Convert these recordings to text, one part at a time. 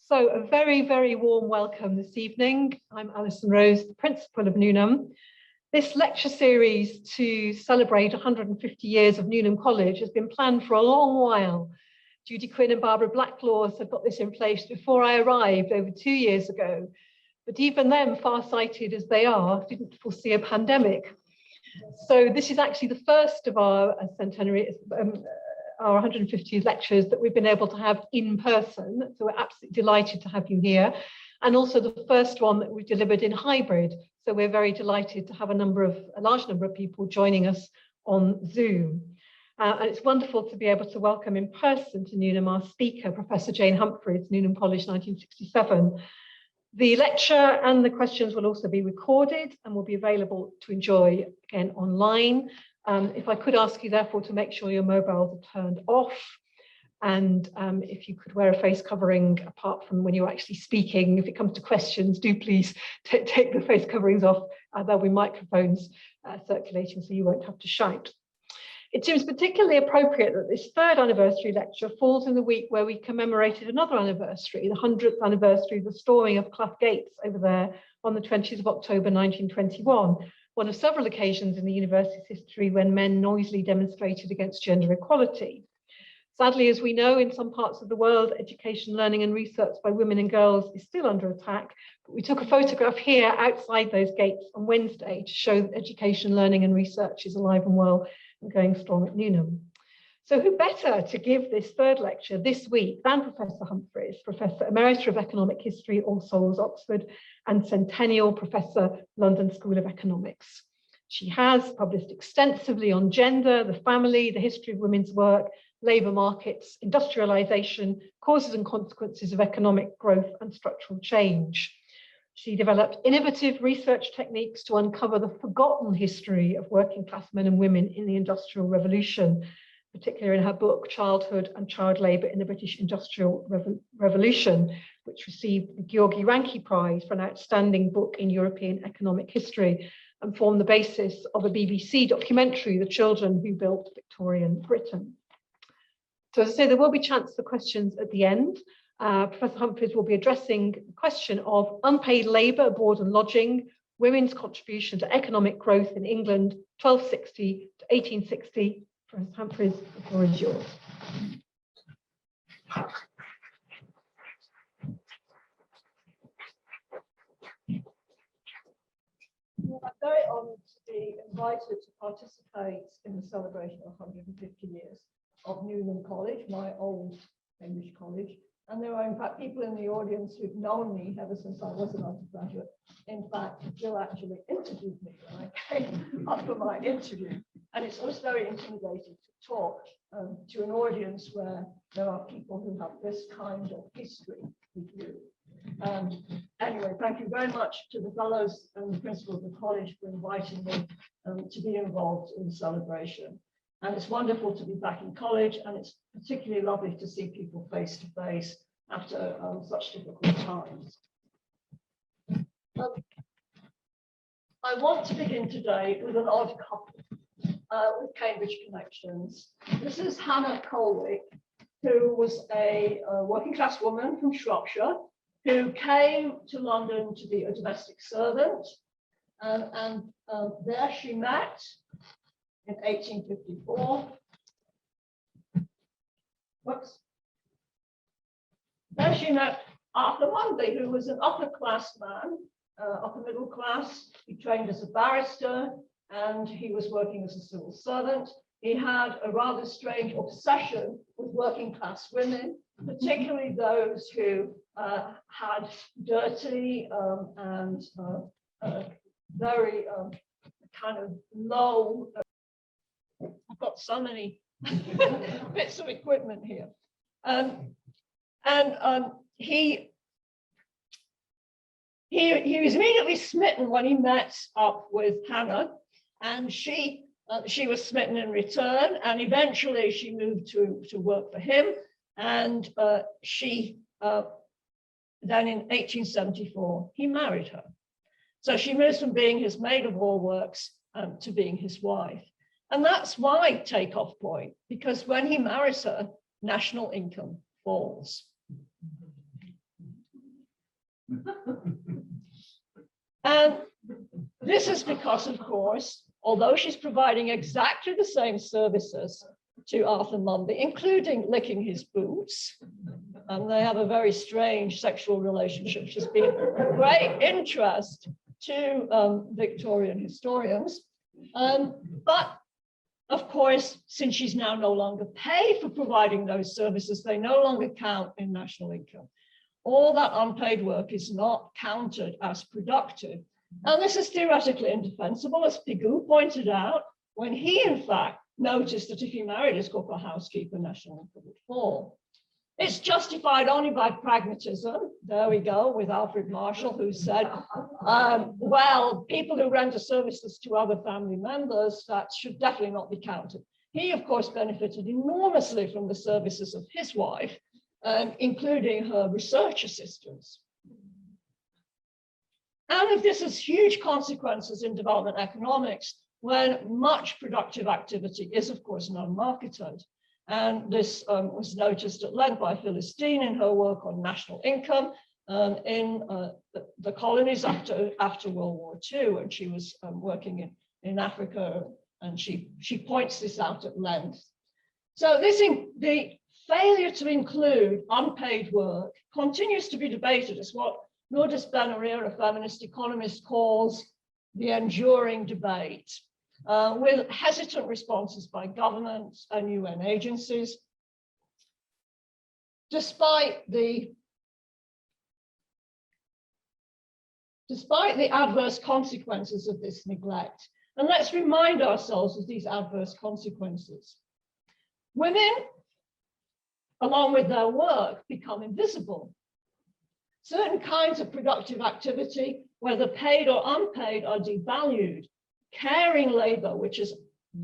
So a very, very warm welcome this evening. I'm Alison Rose, the principal of Newnham. This lecture series to celebrate 150 years of Newnham College has been planned for a long while. Judy Quinn and Barbara Blacklaws had got this in place before I arrived over 2 years ago. But even them, far-sighted as they are, didn't foresee a pandemic. So this is actually the first of our centenary, our 150th lectures that we've been able to have in person. So we're absolutely delighted to have you here. And also the first one that we've delivered in hybrid. So we're very delighted to have a large number of people joining us on Zoom. And it's wonderful to be able to welcome in person to Newnham our speaker, Professor Jane Humphries, Newnham College 1967. The lecture and the questions will also be recorded and will be available to enjoy again online. If I could ask you therefore to make sure your mobiles are turned off, and if you could wear a face covering apart from when you're actually speaking. If it comes to questions, do please take the face coverings off. There'll be microphones circulating so you won't have to shout. It seems particularly appropriate that this third anniversary lecture falls in the week where we commemorated another anniversary, the 100th anniversary of the storming of Clough Gates over there on the 20th of October 1921, one of several occasions in the university's history when men noisily demonstrated against gender equality. Sadly, as we know, in some parts of the world, education, learning and research by women and girls is still under attack. But we took a photograph here outside those gates on Wednesday to show that education, learning and research is alive and well and going strong at Newnham. So who better to give this third lecture this week than Professor Humphries, Professor Emerita of Economic History, All Souls, Oxford, and Centennial Professor, London School of Economics. She has published extensively on gender, the family, the history of women's work, labour markets, industrialisation, causes and consequences of economic growth and structural change. She developed innovative research techniques to uncover the forgotten history of working class men and women in the Industrial Revolution, particularly in her book, Childhood and Child Labour in the British Industrial Revolution, which received the Georgi Rankine Prize for an outstanding book in European economic history and formed the basis of a BBC documentary, The Children Who Built Victorian Britain. So as I say, there will be chance for questions at the end. Professor Humphries will be addressing the question of unpaid labour, abroad and lodging, women's contribution to economic growth in England, 1260 to 1860. Professor Humphries, the floor is yours. Well, I'm very honoured to be invited to participate in the celebration of 150 years of Newnham College, my old English college. And there are, in fact, people in the audience who've known me ever since I was an undergraduate. In fact, Jill actually interviewed me when I came up for my interview. And it's always very intimidating to talk to an audience where there are people who have this kind of history with you. Anyway, thank you very much to the fellows and the principal of the college for inviting me to be involved in the celebration. And it's wonderful to be back in college, and it's particularly lovely to see people face to face after such difficult times. I want to begin today with an odd couple with Cambridge connections. This is Hannah Colwick, who was a working class woman from Shropshire, who came to London to be a domestic servant, and there she met in 1854. There she met Arthur Mundy, who was an upper class man, upper middle class. He trained as a barrister and he was working as a civil servant. He had a rather strange obsession with working class women, particularly those who had dirty and very kind of low. I've got so many bits of equipment here. He was immediately smitten when he met up with Hannah, and she was smitten in return, and eventually she moved to work for him, and then in 1874 he married her. So she moves from being his maid of all works to being his wife. And that's my takeoff point, because when he marries her, national income falls. And this is because, of course, although she's providing exactly the same services to Arthur Mumby, including licking his boots, and they have a very strange sexual relationship, which has been of great interest to Victorian historians. But of course, since she's now no longer paid for providing those services, they no longer count in national income. All that unpaid work is not counted as productive. And this is theoretically indefensible, as Pigou pointed out, when he, in fact, noticed that if he married his cook or housekeeper, national income would fall. It's justified only by pragmatism. There we go, with Alfred Marshall, who said, well, people who render services to other family members, that should definitely not be counted. He, of course, benefited enormously from the services of his wife, including her research assistants. And if this has huge consequences in development economics, when much productive activity is, of course, non-marketed. And this was noticed at length by Phyllis Dean in her work on national income in the colonies after World War II, when she was working in Africa, and she points this out at length. So the failure to include unpaid work continues to be debated. It's what Lourdes Benarir, a feminist economist, calls the enduring debate, with hesitant responses by governments and UN agencies, despite the adverse consequences of this neglect. And let's remind ourselves of these adverse consequences. Women, along with their work, become invisible. Certain kinds of productive activity, whether paid or unpaid, are devalued. Caring labor, which is a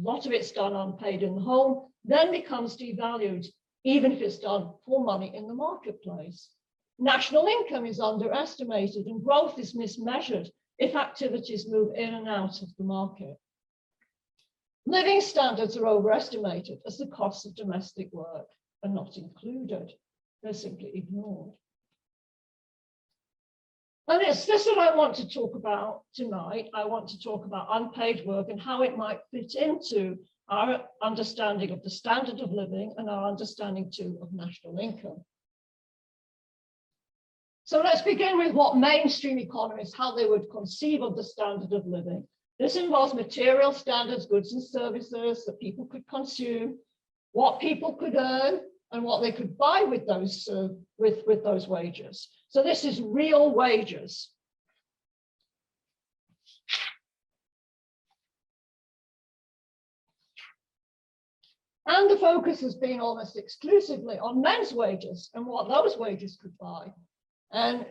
lot of it's done unpaid in the home, then becomes devalued, even if it's done for money in the marketplace. National income is underestimated and growth is mismeasured if activities move in and out of the market. Living standards are overestimated as the costs of domestic work are not included. They're simply ignored. And it's this that I want to talk about tonight. I want to talk about unpaid work and how it might fit into our understanding of the standard of living and our understanding too of national income. So let's begin with what mainstream economists, how they would conceive of the standard of living. This involves material standards, goods and services that people could consume, what people could earn, and what they could buy with those wages. So this is real wages. And the focus has been almost exclusively on men's wages and what those wages could buy. And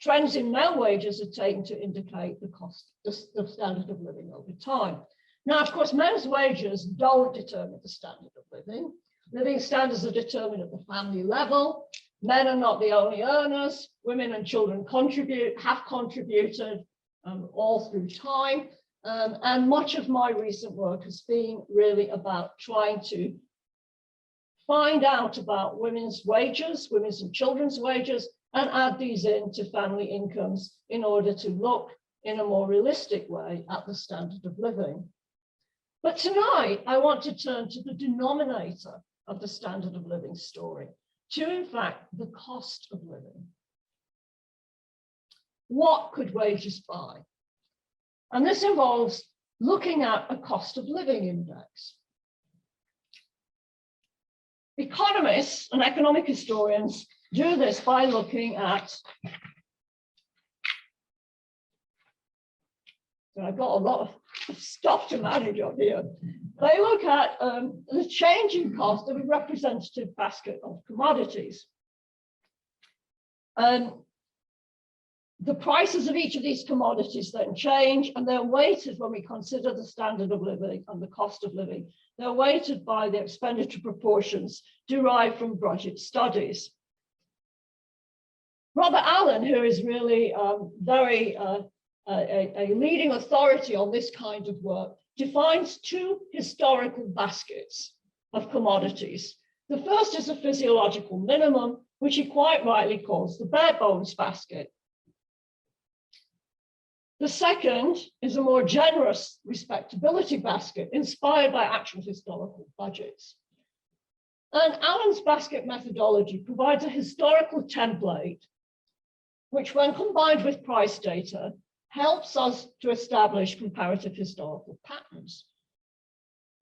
trends in male wages are taken to indicate the cost, the standard of living over time. Now, of course, men's wages don't determine the standard of living. Living standards are determined at the family level. Men are not the only earners. Women and children have contributed all through time. And much of my recent work has been really about trying to find out about women's wages, women's and children's wages, and add these into family incomes in order to look in a more realistic way at the standard of living. But tonight, I want to turn to the denominator of the standard of living story, to, in fact, the cost of living. What could wages buy? And this involves looking at a cost of living index. Economists and economic historians do this by looking at, so I've got a lot of stuff to manage up here. They look at the change in cost of a representative basket of commodities. The prices of each of these commodities then change, and they're weighted when we consider the standard of living and the cost of living. They're weighted by the expenditure proportions derived from budget studies. Robert Allen, who is really a leading authority on this kind of work, defines two historical baskets of commodities. The first is a physiological minimum, which he quite rightly calls the bare bones basket. The second is a more generous respectability basket inspired by actual historical budgets. And Allen's basket methodology provides a historical template, which when combined with price data, helps us to establish comparative historical patterns.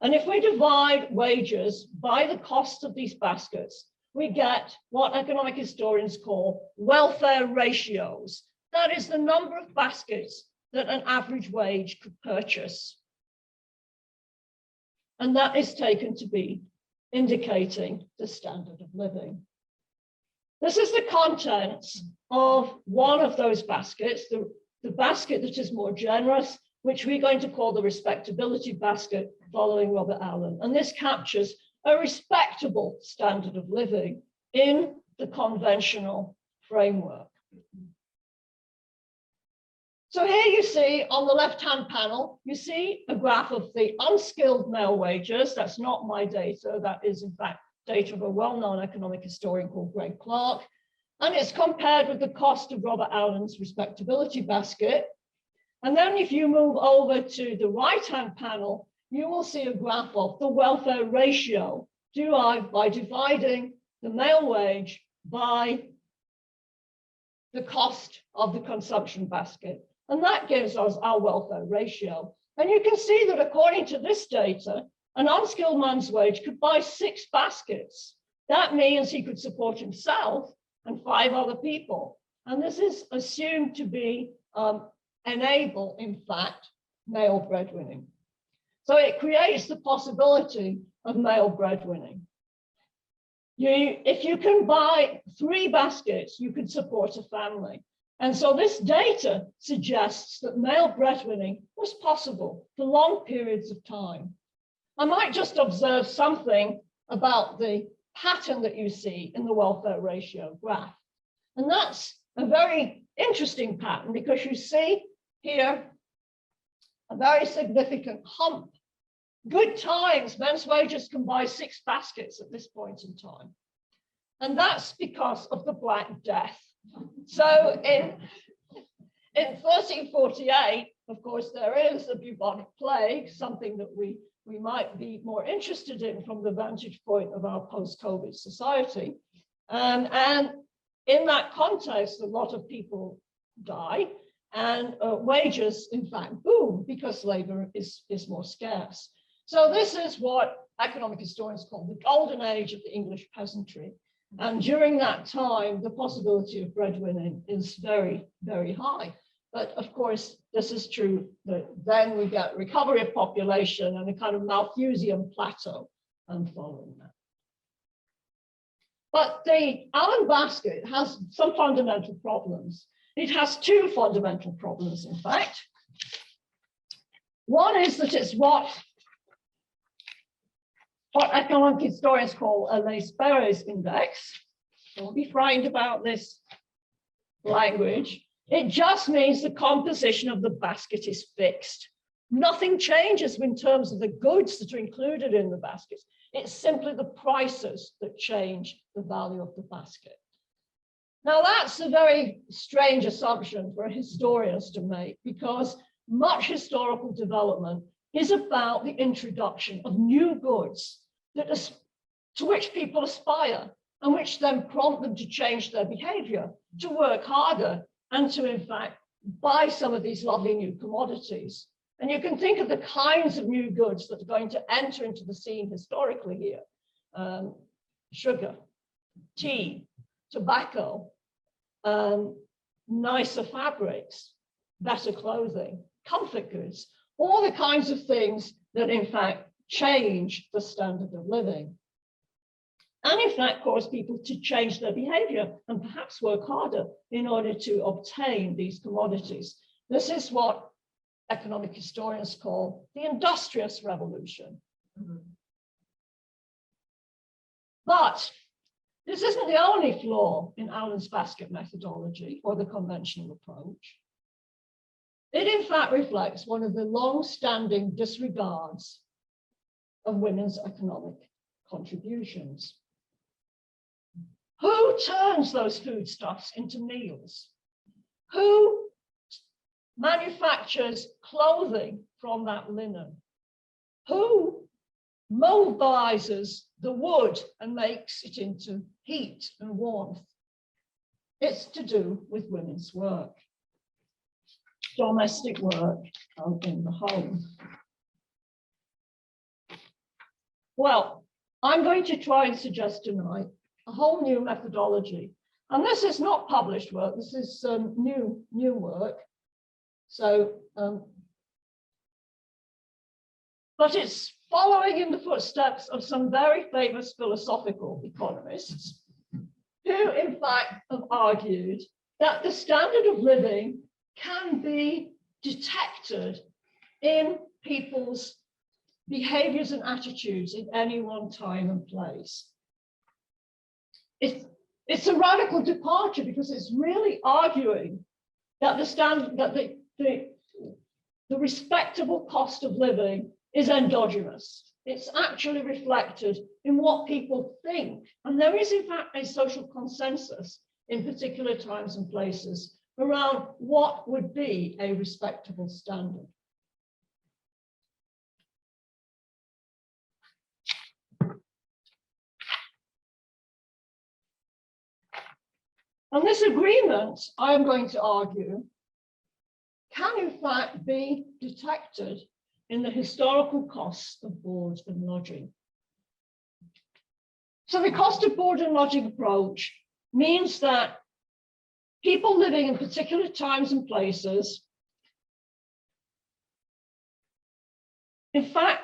And if we divide wages by the cost of these baskets, we get what economic historians call welfare ratios. That is the number of baskets that an average wage could purchase. And that is taken to be indicating the standard of living. This is the contents of one of those baskets, the basket that is more generous, which we're going to call the respectability basket following Robert Allen. And this captures a respectable standard of living in the conventional framework. So here you see on the left-hand panel, you see a graph of the unskilled male wages. That's not my data. That is, in fact, data of a well-known economic historian called Greg Clark. And it's compared with the cost of Robert Allen's respectability basket. And then if you move over to the right-hand panel, you will see a graph of the welfare ratio derived by dividing the male wage by the cost of the consumption basket. And that gives us our welfare ratio. And you can see that according to this data, an unskilled man's wage could buy 6 baskets. That means he could support himself and 5 other people. And this is assumed to be enable, in fact, male breadwinning. So it creates the possibility of male breadwinning. If you can buy 3 baskets, you could support a family. And so this data suggests that male breadwinning was possible for long periods of time. I might just observe something about the pattern that you see in the welfare ratio graph. And that's a very interesting pattern because you see here a very significant hump. Good times, men's wages can buy 6 baskets at this point in time. And that's because of the Black Death. So in 1348, of course, there is the bubonic plague, something that we might be more interested in from the vantage point of our post-COVID society. And in that context, a lot of people die and wages, in fact, boom because labor is more scarce. So this is what economic historians call the golden age of the English peasantry. And during that time, the possibility of breadwinning is very, very high. But of course, this is true that then we get recovery of population and a kind of Malthusian plateau following that. But the Allen basket has some fundamental problems. It has 2 fundamental problems, in fact. One is that it's what economic historians call a Lace-Perez index. Don't be frightened about this language. It just means the composition of the basket is fixed. Nothing changes in terms of the goods that are included in the baskets. It's simply the prices that change the value of the basket. Now, that's a very strange assumption for historians to make because much historical development is about the introduction of new goods to which people aspire and which then prompt them to change their behavior, to work harder, and to, in fact, buy some of these lovely new commodities. And you can think of the kinds of new goods that are going to enter into the scene historically here. Sugar, tea, tobacco, nicer fabrics, better clothing, comfort goods, all the kinds of things that, in fact, change the standard of living. And in fact, cause people to change their behavior and perhaps work harder in order to obtain these commodities. This is what economic historians call the industrious revolution. But this isn't the only flaw in Allen's basket methodology or the conventional approach. It in fact reflects one of the long-standing disregards of women's economic contributions. Who turns those foodstuffs into meals? Who manufactures clothing from that linen? Who mobilizes the wood and makes it into heat and warmth? It's to do with women's work, domestic work in the home. Well, I'm going to try and suggest tonight a whole new methodology. And this is not published work, this is new work. So, but it's following in the footsteps of some very famous philosophical economists who, in fact, have argued that the standard of living can be detected in people's behaviors and attitudes in any one time and place. It's a radical departure because it's really arguing that the respectable cost of living is endogenous. It's actually reflected in what people think. And there is, in fact, a social consensus in particular times and places around what would be a respectable standard. And this agreement, I am going to argue, can in fact be detected in the historical costs of board and lodging. So the cost of board and lodging approach means that people living in particular times and places, in fact,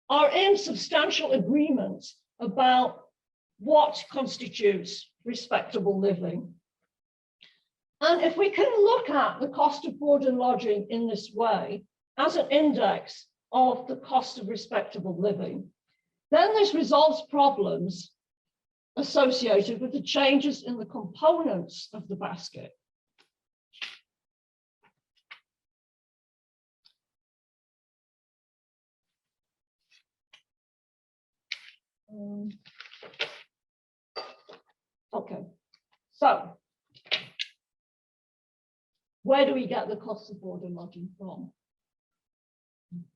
are in substantial agreement about what constitutes respectable living. And if we can look at the cost of board and lodging in this way as an index of the cost of respectable living, then this resolves problems associated with the changes in the components of the basket. Okay, so where do we get the cost of board and lodging from?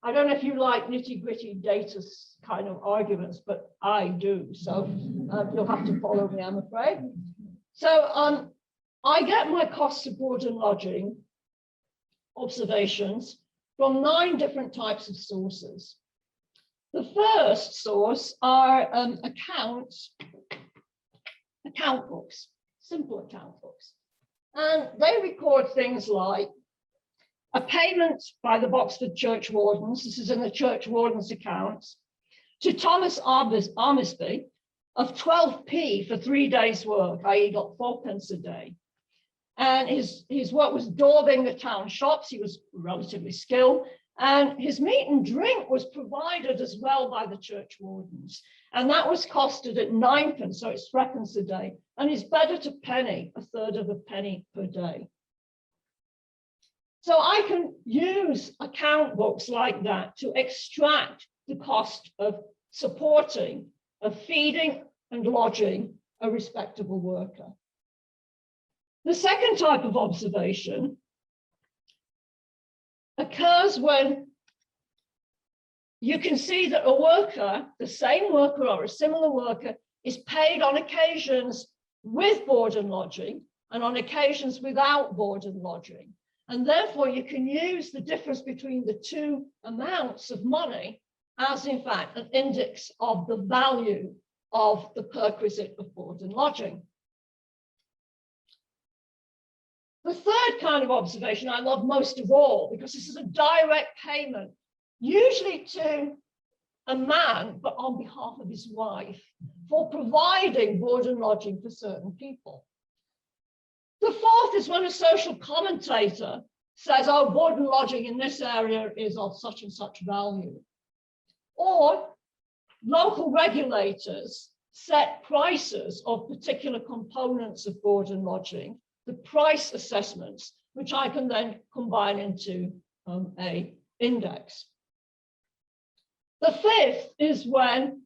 I don't know if you like nitty-gritty data kind of arguments, but I do. So you'll have to follow me, I'm afraid. So I get my costs of board and lodging observations from 9 different types of sources. The first source are account books, simple account books. And they record things like a payment by the Boxford Church Wardens, this is in the Church Wardens accounts, to Thomas Armisby of 12p for 3 days' work, i.e. he got 4p a day. And his work was daubing the town shops, he was relatively skilled, and his meat and drink was provided as well by the church wardens. And that was costed at 9p, so it's 3p a day. And his bed at a penny, 1/3 of a penny per day. So I can use account books like that to extract the cost of supporting, of feeding and lodging a respectable worker. The second type of observation occurs when you can see that a worker, the same worker or a similar worker, is paid on occasions with board and lodging and on occasions without board and lodging. And therefore you can use the difference between the two amounts of money as in fact an index of the value of the perquisite of board and lodging. The third kind of observation I love most of all, because this is a direct payment, usually to a man, but on behalf of his wife, for providing board and lodging for certain people. The fourth is when a social commentator says, oh, board and lodging in this area is of such and such value. Or local regulators set prices of particular components of board and lodging, the price assessments, which I can then combine into a index. The fifth is when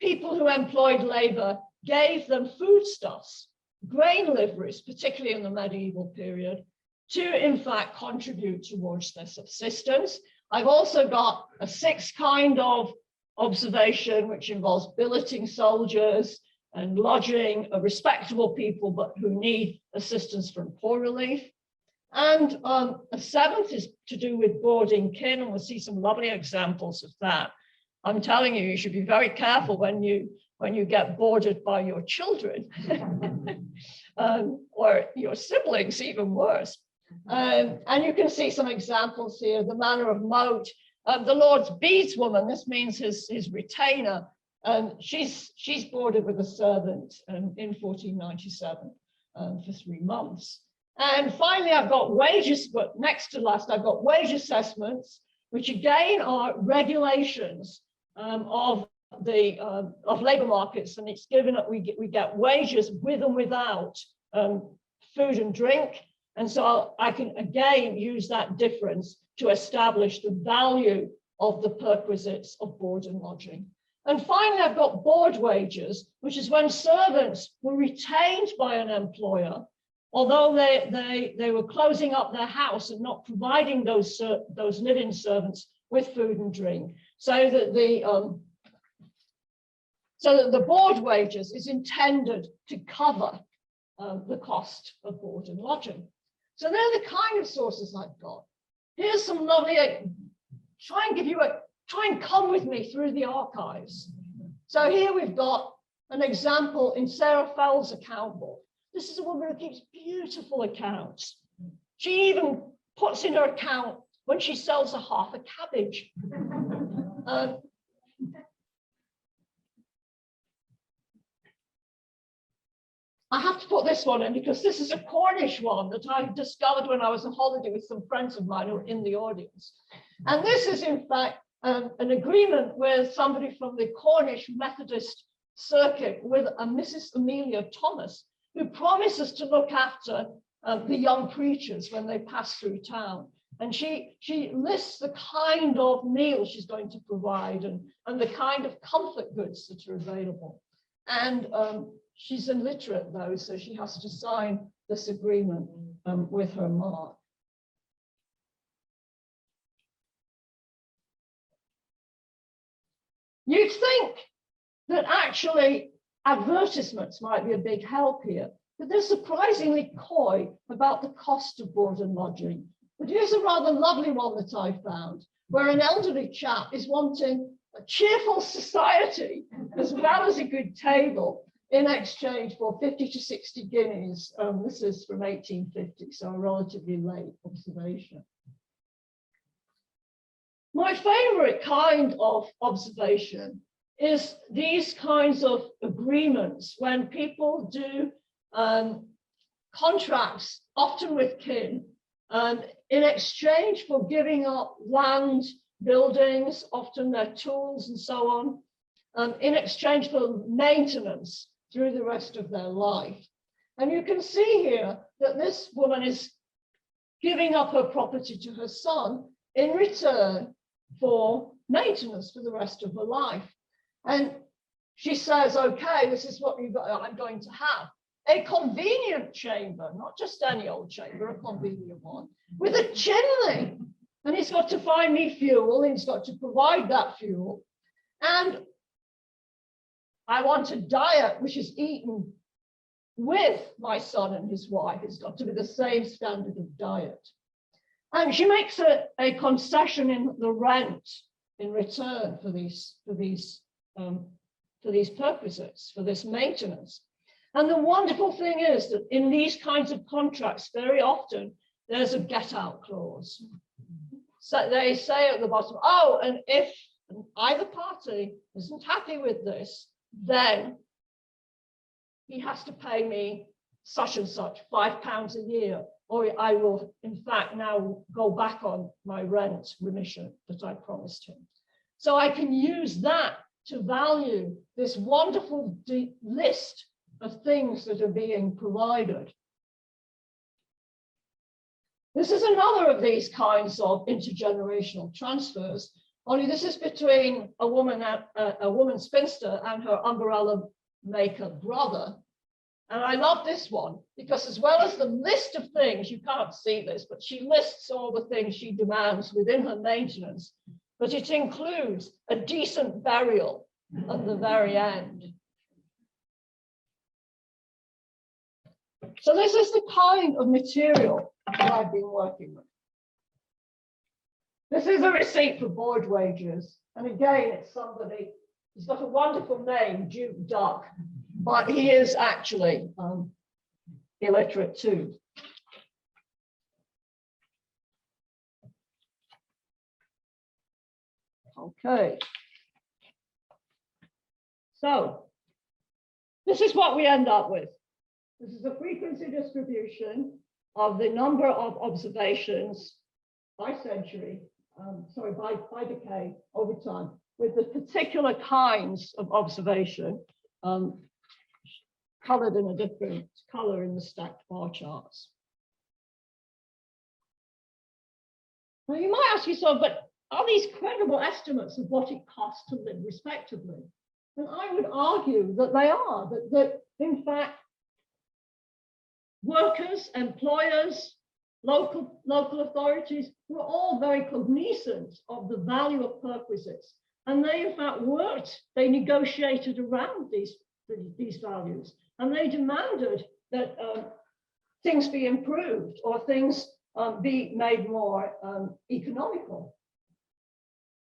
people who employed labor gave them foodstuffs, grain liveries, particularly in the medieval period, to in fact contribute towards their subsistence. I've also got a sixth kind of observation, which involves billeting soldiers and lodging respectable people, but who need assistance from poor relief. And a seventh is to do with boarding kin, and we'll see some lovely examples of that. I'm telling you, you should be very careful when you get boarded by your children or your siblings, even worse. And you can see some examples here. The manner of moat, the Lord's beadswoman. This means his retainer. She's boarded with a servant in 1497 for 3 months. And finally, I've got wages, but next to last, I've got wage assessments, which again are regulations of labour markets, and it's given that we get wages with and without food and drink. And so I can again use that difference to establish the value of the perquisites of board and lodging. And finally, I've got board wages, which is when servants were retained by an employer, although they were closing up their house and not providing those live-in servants with food and drink, so that the board wages is intended to cover the cost of board and lodging. So they're the kind of sources I've got. Here's some lovely, try and come with me through the archives. So here we've got an example in Sarah Fell's account book. This is a woman who keeps beautiful accounts. She even puts in her account when she sells a half a cabbage. I have to put this one in because this is a Cornish one that I discovered when I was on holiday with some friends of mine who were in the audience. And this is in fact an agreement with somebody from the Cornish Methodist circuit with a Mrs. Amelia Thomas, who promises to look after the young preachers when they pass through town. And she lists the kind of meals she's going to provide and the kind of comfort goods that are available. And she's illiterate though, so she has to sign this agreement with her mark. You'd think that actually advertisements might be a big help here, but they're surprisingly coy about the cost of board and lodging. But here's a rather lovely one that I found, where an elderly chap is wanting a cheerful society as well as a good table in exchange for 50 to 60 guineas. This is from 1850, so a relatively late observation. My favorite kind of observation is these kinds of agreements when people do contracts, often with kin, in exchange for giving up land, buildings, often their tools and so on, in exchange for maintenance through the rest of their life. And you can see here that this woman is giving up her property to her son in return for maintenance for the rest of her life. And she says, okay, this is what I'm going to have. A convenient chamber, not just any old chamber, a convenient one, with a chimney. And he's got to find me fuel, and he's got to provide that fuel. And I want a diet which is eaten with my son and his wife. It's got to be the same standard of diet. And she makes a concession in the rent in return for these perquisites, for this maintenance. And the wonderful thing is that in these kinds of contracts, very often there's a get out clause. So they say at the bottom, oh, and if either party isn't happy with this, then he has to pay me such and such, £5 a year, or I will in fact now go back on my rent remission that I promised him. So I can use that to value this wonderful list of things that are being provided. This is another of these kinds of intergenerational transfers, only this is between a woman spinster and her umbrella maker brother. And I love this one because as well as the list of things, you can't see this, but she lists all the things she demands within her maintenance, but it includes a decent burial at the very end. So this is the kind of material that I've been working with. This is a receipt for board wages. And again, it's somebody, he's got a wonderful name, Duke Duck, but he is actually illiterate too. Okay. So this is what we end up with. This is a frequency distribution of the number of observations by century, by decade over time, with the particular kinds of observation colored in a different color in the stacked bar charts. Now you might ask yourself, but are these credible estimates of what it costs to live respectably? And I would argue that they are, that in fact, workers, employers, local authorities were all very cognizant of the value of perquisites. And they in fact they negotiated around these values. And they demanded that things be improved or things be made more economical.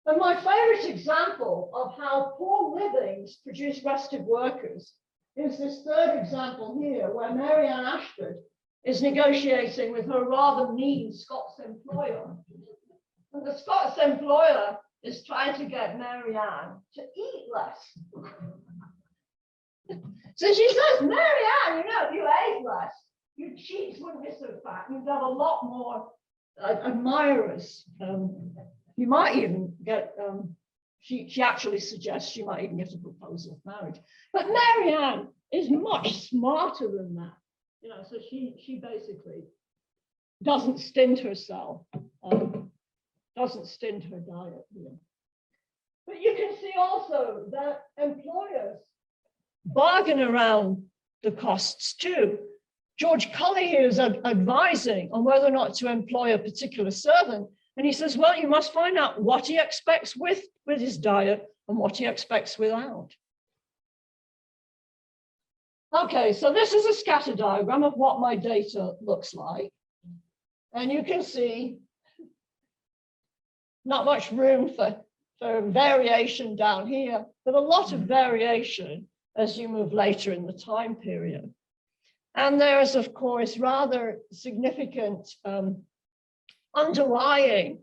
And my favorite example of how poor livings produce restive workers is this third example here, where Mary Ann Ashford is negotiating with her rather mean Scots employer. And the Scots employer is trying to get Mary Ann to eat less. So she says, Mary Ann, you know, if you ate less, your cheeks wouldn't be so fat. You'd have a lot more admirers. You might even get, she actually suggests she might even get a proposal of marriage. But Mary Ann is much smarter than that. You know, so she basically doesn't stint herself, doesn't stint her diet here. But you can see also that employers bargain around the costs too. George Cully here is advising on whether or not to employ a particular servant. And he says, well, you must find out what he expects with his diet and what he expects without. Okay, so this is a scatter diagram of what my data looks like. And you can see not much room for variation down here, but a lot of variation as you move later in the time period. And there's, of course, rather significant underlying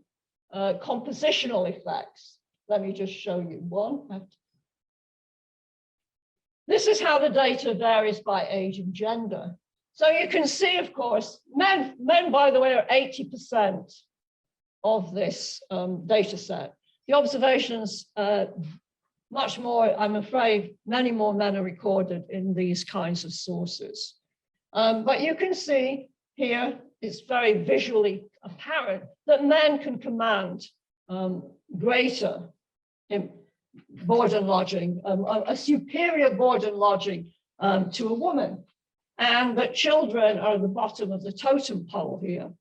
compositional effects. Let me just show you one. This is how the data varies by age and gender. So you can see, of course, men, by the way, are 80% of this data set. The observations, much more, I'm afraid, many more men are recorded in these kinds of sources. But you can see here, it's very visually apparent that men can command greater board and lodging, a superior board and lodging to a woman. And that children are at the bottom of the totem pole here,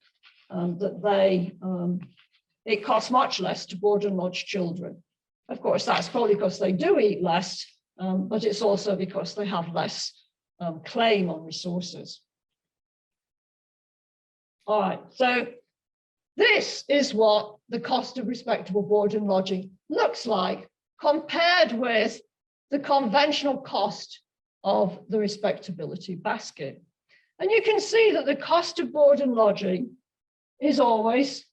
it costs much less to board and lodge children. Of course, that's probably because they do eat less, but it's also because they have less claim on resources. All right, so this is what the cost of respectable board and lodging looks like compared with the conventional cost of the respectability basket. And you can see that the cost of board and lodging is always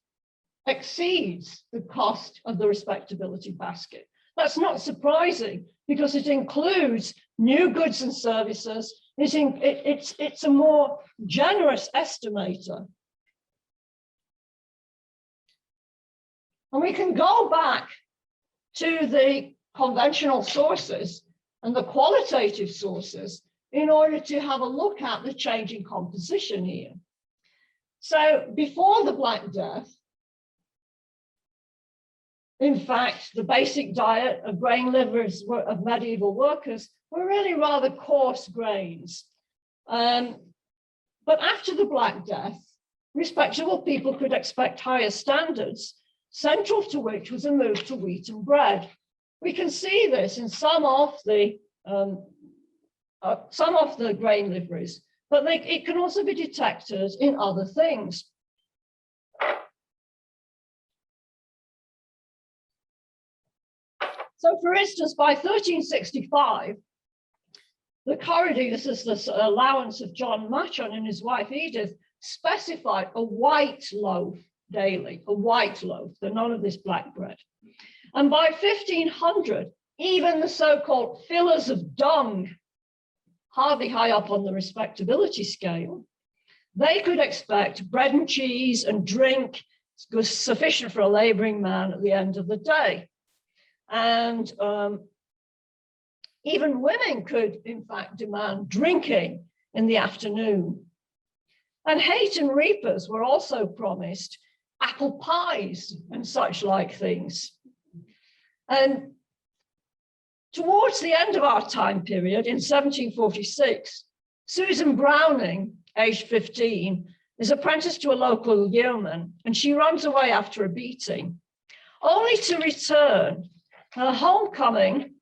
exceeds the cost of the respectability basket. That's not surprising because it includes new goods and services. It's a more generous estimator. And we can go back to the conventional sources and the qualitative sources in order to have a look at the changing composition here. So before the Black Death, in fact, the basic diet of grain livers of medieval workers were really rather coarse grains. But after the Black Death, respectable people could expect higher standards, central to which was a move to wheaten bread. We can see this in some of the grain liveries, but it can also be detected in other things. So, for instance, by 1365, the Corridy, this is the allowance of John Machon and his wife Edith, specified a white loaf daily, a white loaf, so none of this black bread. And by 1500, even the so-called fillers of dung, hardly high up on the respectability scale, they could expect bread and cheese and drink sufficient for a labouring man at the end of the day. And even women could, in fact, demand drinking in the afternoon. And Hayton reapers were also promised apple pies and such like things. And towards the end of our time period, in 1746, Susan Browning, aged 15, is apprenticed to a local yeoman, and she runs away after a beating, only to return. Her homecoming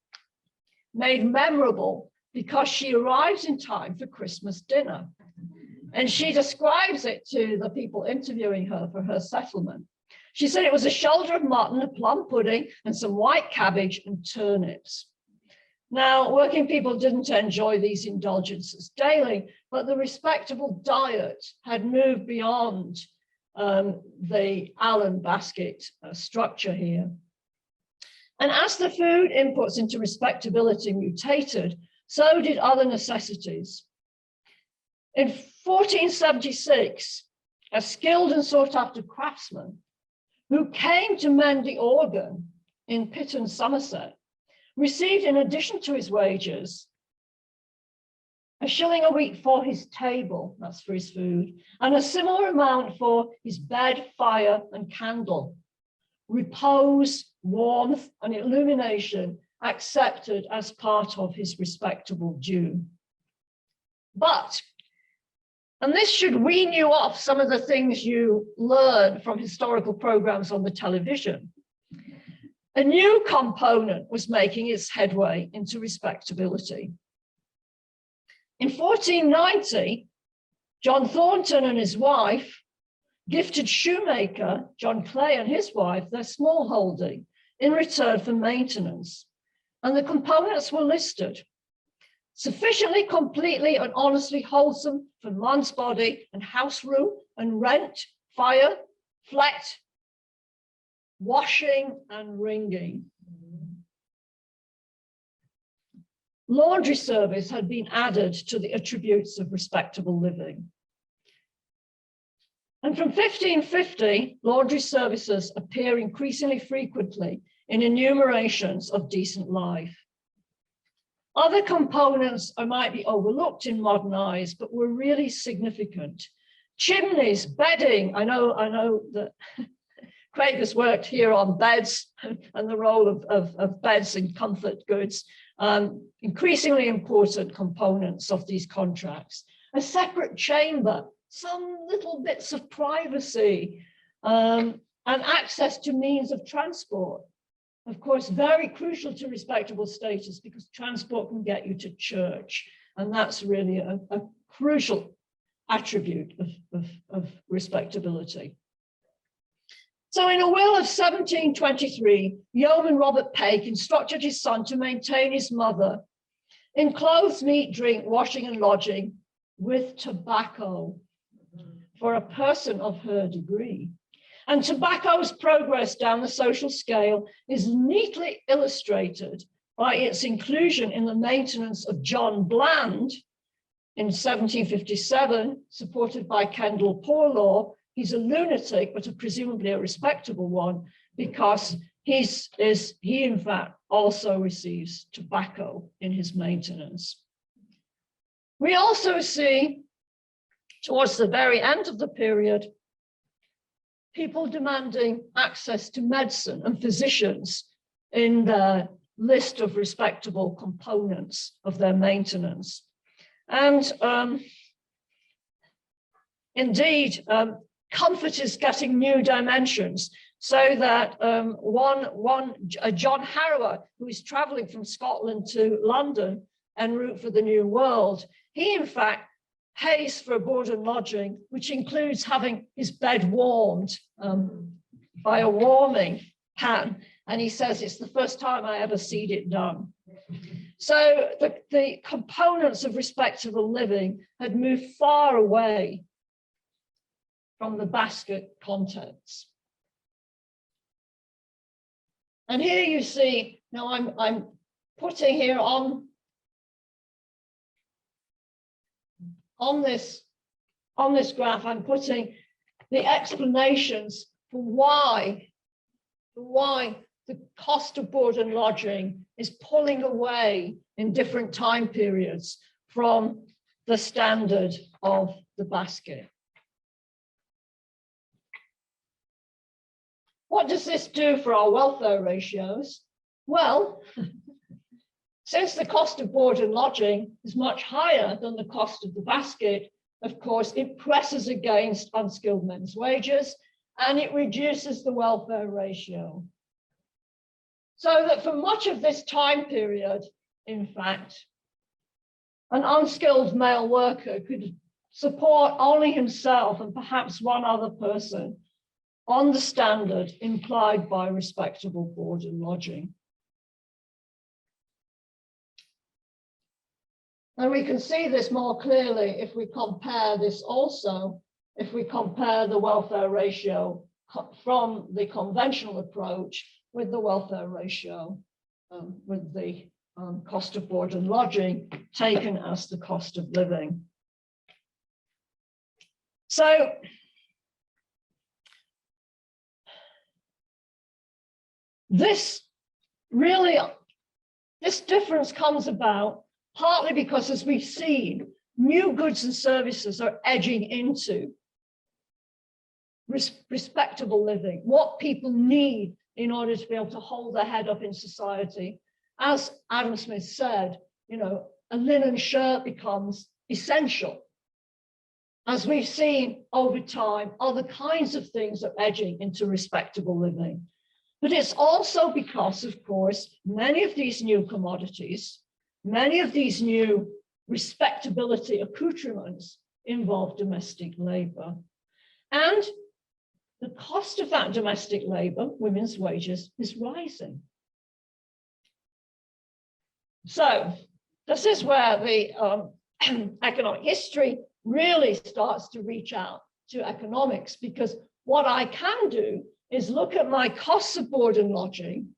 made memorable because she arrives in time for Christmas dinner. And she describes it to the people interviewing her for her settlement. She said it was a shoulder of mutton, a plum pudding, and some white cabbage and turnips. Now, working people didn't enjoy these indulgences daily, but the respectable diet had moved beyond the Allen basket structure here. And as the food inputs into respectability mutated, so did other necessities. In 1476, a skilled and sought after craftsman who came to mend the organ in Pitton, Somerset, received, in addition to his wages, a shilling a week for his table, that's for his food, and a similar amount for his bed, fire, and candle. Repose, warmth, and illumination accepted as part of his respectable due. But, and this should wean you off some of the things you learn from historical programs on the television, a new component was making its headway into respectability. In 1490, John Thornton and his wife gifted shoemaker John Clay and his wife their small holding in return for maintenance. And the components were listed: sufficiently, completely, and honestly wholesome for man's body and house room and rent, fire, flat, washing and wringing. Laundry service had been added to the attributes of respectable living. And from 1550, laundry services appear increasingly frequently in enumerations of decent life. Other components might be overlooked in modern eyes, but were really significant. Chimneys, bedding. I know that Craig has worked here on beds and the role of beds in comfort goods, increasingly important components of these contracts. A separate chamber, some little bits of privacy, and access to means of transport. Of course, very crucial to respectable status, because transport can get you to church, and that's really a crucial attribute of respectability. So in a will of 1723, yeoman Robert Pake instructed his son to maintain his mother in clothes, meat, drink, washing and lodging, with tobacco for a person of her degree. And tobacco's progress down the social scale is neatly illustrated by its inclusion in the maintenance of John Bland in 1757, supported by Kendall Poor. He's a lunatic, but presumably a respectable one, because he in fact also receives tobacco in his maintenance. We also see, towards the very end of the period, people demanding access to medicine and physicians in the list of respectable components of their maintenance. And indeed, comfort is getting new dimensions, so that John Harrower, who is traveling from Scotland to London en route for the New World, he in fact pays for board and lodging, which includes having his bed warmed by a warming pan. And he says, it's the first time I ever seen it done. So the components of respectable living had moved far away from the basket contents. And here you see, now I'm putting here on this graph, I'm putting the explanations for why the cost of board and lodging is pulling away in different time periods from the standard of the basket. What does this do for our welfare ratios? Well, since the cost of board and lodging is much higher than the cost of the basket, of course, it presses against unskilled men's wages and it reduces the welfare ratio. So that for much of this time period, in fact, an unskilled male worker could support only himself and perhaps one other person on the standard implied by respectable board and lodging. And we can see this more clearly if we compare this also, if we compare the welfare ratio from the conventional approach with the welfare ratio, with the cost of board and lodging taken as the cost of living. So this difference comes about partly because, as we've seen, new goods and services are edging into respectable living, what people need in order to be able to hold their head up in society. As Adam Smith said, you know, a linen shirt becomes essential. As we've seen over time, other kinds of things are edging into respectable living. But it's also because, of course, many of these new commodities, many of these new respectability accoutrements involve domestic labor. And the cost of that domestic labor, women's wages, is rising. So this is where the economic history really starts to reach out to economics, because what I can do is look at my costs of board and lodging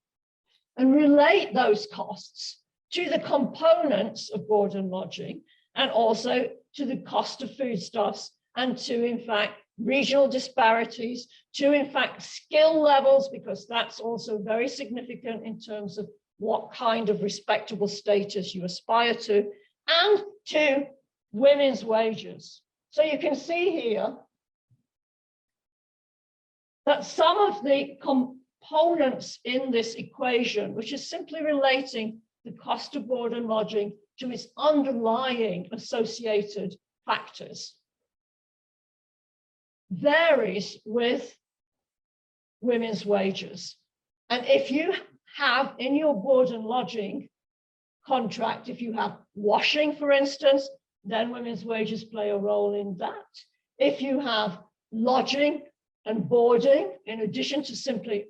and relate those costs to the components of board and lodging, and also to the cost of foodstuffs, and to, in fact, regional disparities, to, in fact, skill levels, because that's also very significant in terms of what kind of respectable status you aspire to, and to women's wages. So you can see here that some of the components in this equation, which is simply relating the cost of board and lodging to its underlying associated factors, varies with women's wages. And if you have in your board and lodging contract, if you have washing, for instance, then women's wages play a role in that. If you have lodging and boarding, in addition to simply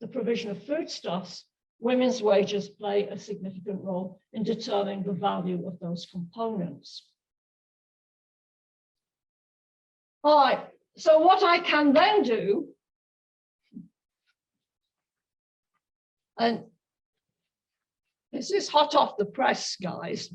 the provision of foodstuffs, women's wages play a significant role in determining the value of those components. All right, so what I can then do, and this is hot off the press, guys.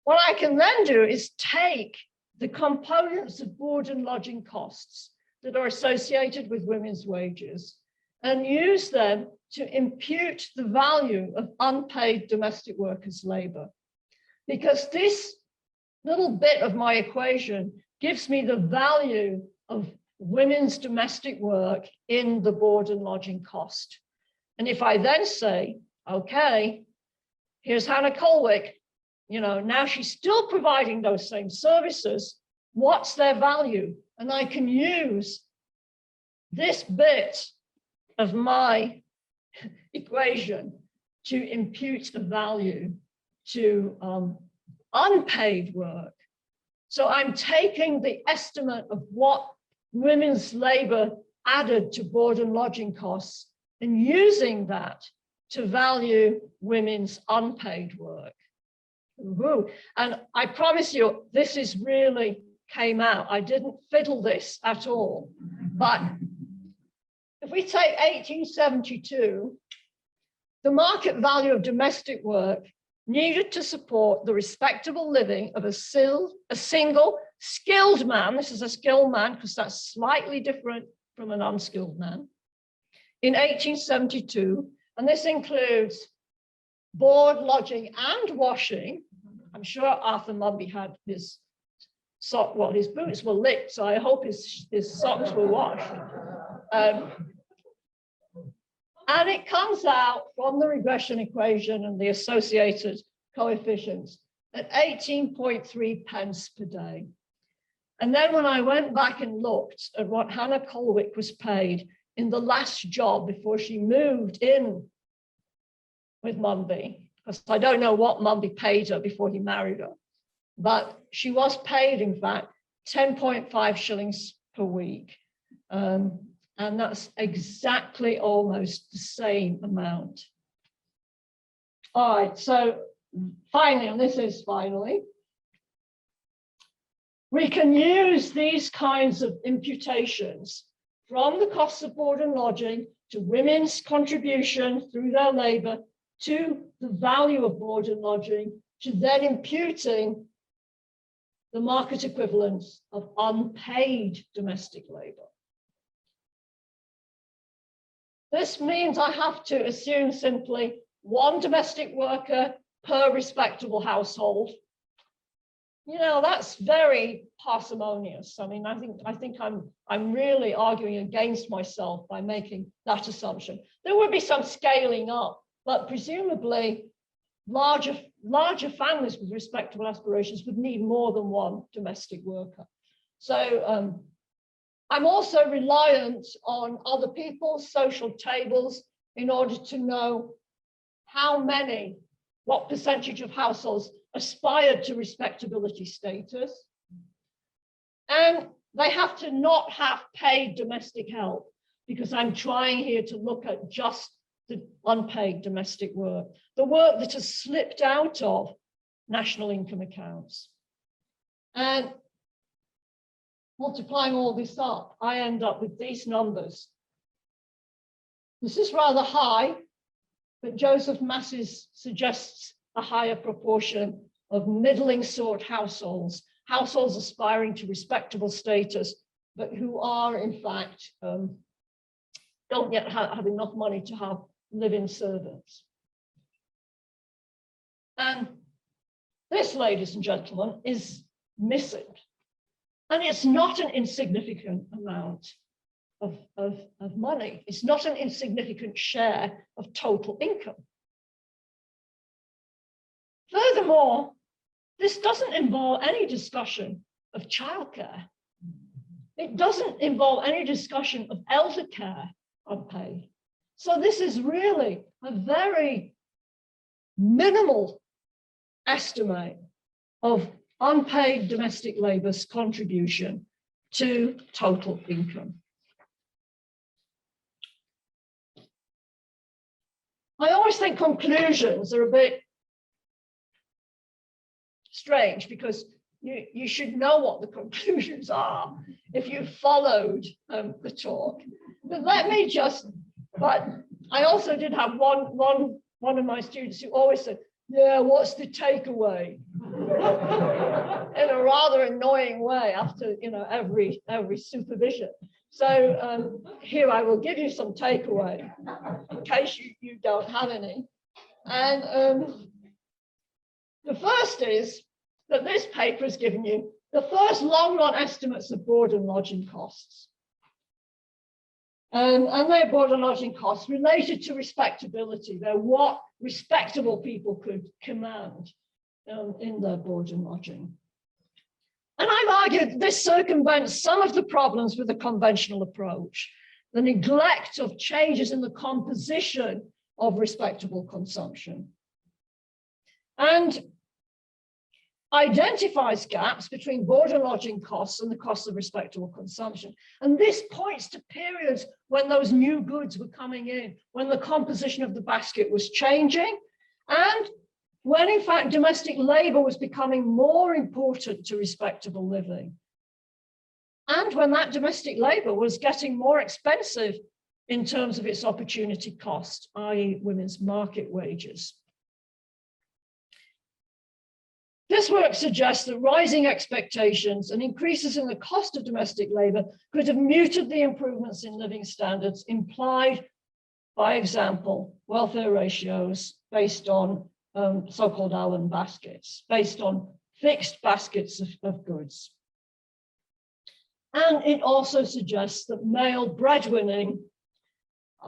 What I can then do is take the components of board and lodging costs that are associated with women's wages and use them to impute the value of unpaid domestic workers' labor. Because this little bit of my equation gives me the value of women's domestic work in the board and lodging cost. And if I then say, okay, here's Hannah Colwick, you know, now she's still providing those same services. What's their value? And I can use this bit of my equation to impute a value to unpaid work. So I'm taking the estimate of what women's labor added to board and lodging costs and using that to value women's unpaid work. Ooh. And I promise you, this is really came out. I didn't fiddle this at all. But if we take 1872, the market value of domestic work needed to support the respectable living of a single skilled man. This is a skilled man because that's slightly different from an unskilled man. In 1872, and this includes board, lodging, and washing. I'm sure Arthur Mumby had his sock, well, his boots were licked, so I hope his socks were washed. And it comes out from the regression equation and the associated coefficients at 18.3 pence per day. And then when I went back and looked at what Hannah Colwick was paid in the last job before she moved in with Mumby, because I don't know what Mumby paid her before he married her, but she was paid, in fact, 10.5 shillings per week. And that's exactly almost the same amount. All right, so finally, and this is finally, we can use these kinds of imputations from the costs of board and lodging to women's contribution through their labor to the value of board and lodging to then imputing the market equivalence of unpaid domestic labor. This means I have to assume simply one domestic worker per respectable household. You know, that's very parsimonious. I mean, I think I'm really arguing against myself by making that assumption. There would be some scaling up, but presumably larger families with respectable aspirations would need more than one domestic worker. So I'm also reliant on other people's social tables in order to know what percentage of households aspired to respectability status. And they have to not have paid domestic help, because I'm trying here to look at just the unpaid domestic work, the work that has slipped out of national income accounts. And multiplying all this up, I end up with these numbers. This is rather high, but Joseph Masses suggests a higher proportion of middling sort households, households aspiring to respectable status, but who are in fact, don't yet have enough money to have live-in servants. And this, ladies and gentlemen, is missing. And it's not an insignificant amount of money. It's not an insignificant share of total income. Furthermore, this doesn't involve any discussion of childcare. It doesn't involve any discussion of elder care unpaid. So this is really a very minimal estimate of unpaid domestic labor's contribution to total income. I always think conclusions are a bit strange, because you should know what the conclusions are if you followed the talk. But let me just, but I also did have one of my students who always said, yeah, what's the takeaway? In a rather annoying way after, you know, every supervision. So here I will give you some takeaway in case you don't have any. And the first is that this paper has given you the first long run estimates of board and lodging costs. And they're board and lodging costs related to respectability. They're what respectable people could command. in their board and lodging. And I've argued this circumvents some of the problems with the conventional approach, the neglect of changes in the composition of respectable consumption, and identifies gaps between board and lodging costs and the cost of respectable consumption. And this points to periods when those new goods were coming in, when the composition of the basket was changing, and when in fact domestic labor was becoming more important to respectable living. And when that domestic labor was getting more expensive in terms of its opportunity cost, i.e. women's market wages. This work suggests that rising expectations and increases in the cost of domestic labor could have muted the improvements in living standards implied by example, welfare ratios based on so-called Allen baskets, based on fixed baskets of goods. And it also suggests that male breadwinning,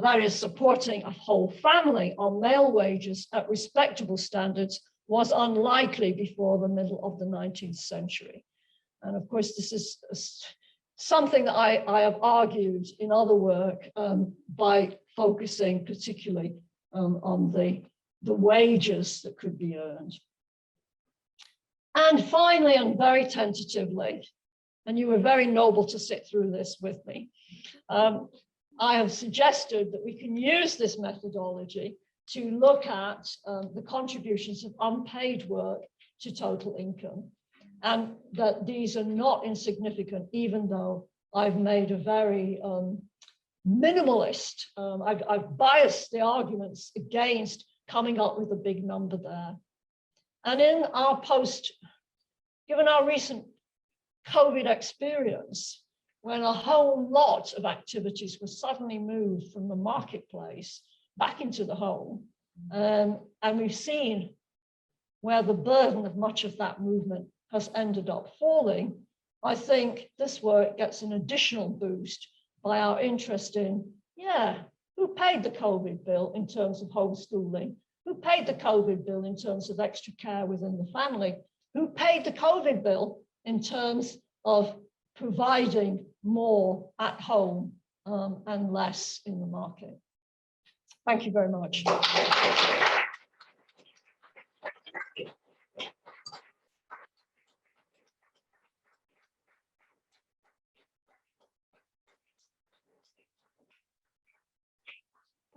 that is supporting a whole family on male wages at respectable standards, was unlikely before the middle of the 19th century. And of course, this is something that I have argued in other work by focusing particularly on the wages that could be earned. And finally, and very tentatively, and you were very noble to sit through this with me, I have suggested that we can use this methodology to look at the contributions of unpaid work to total income, and that these are not insignificant, even though I've made a very minimalist, I've biased the arguments against coming up with a big number there. And in our given our recent COVID experience, when a whole lot of activities were suddenly moved from the marketplace back into the home, and we've seen where the burden of much of that movement has ended up falling, I think this work gets an additional boost by our interest in, who paid the COVID bill in terms of homeschooling? Who paid the COVID bill in terms of extra care within the family? Who paid the COVID bill in terms of providing more at home and less in the market? Thank you very much.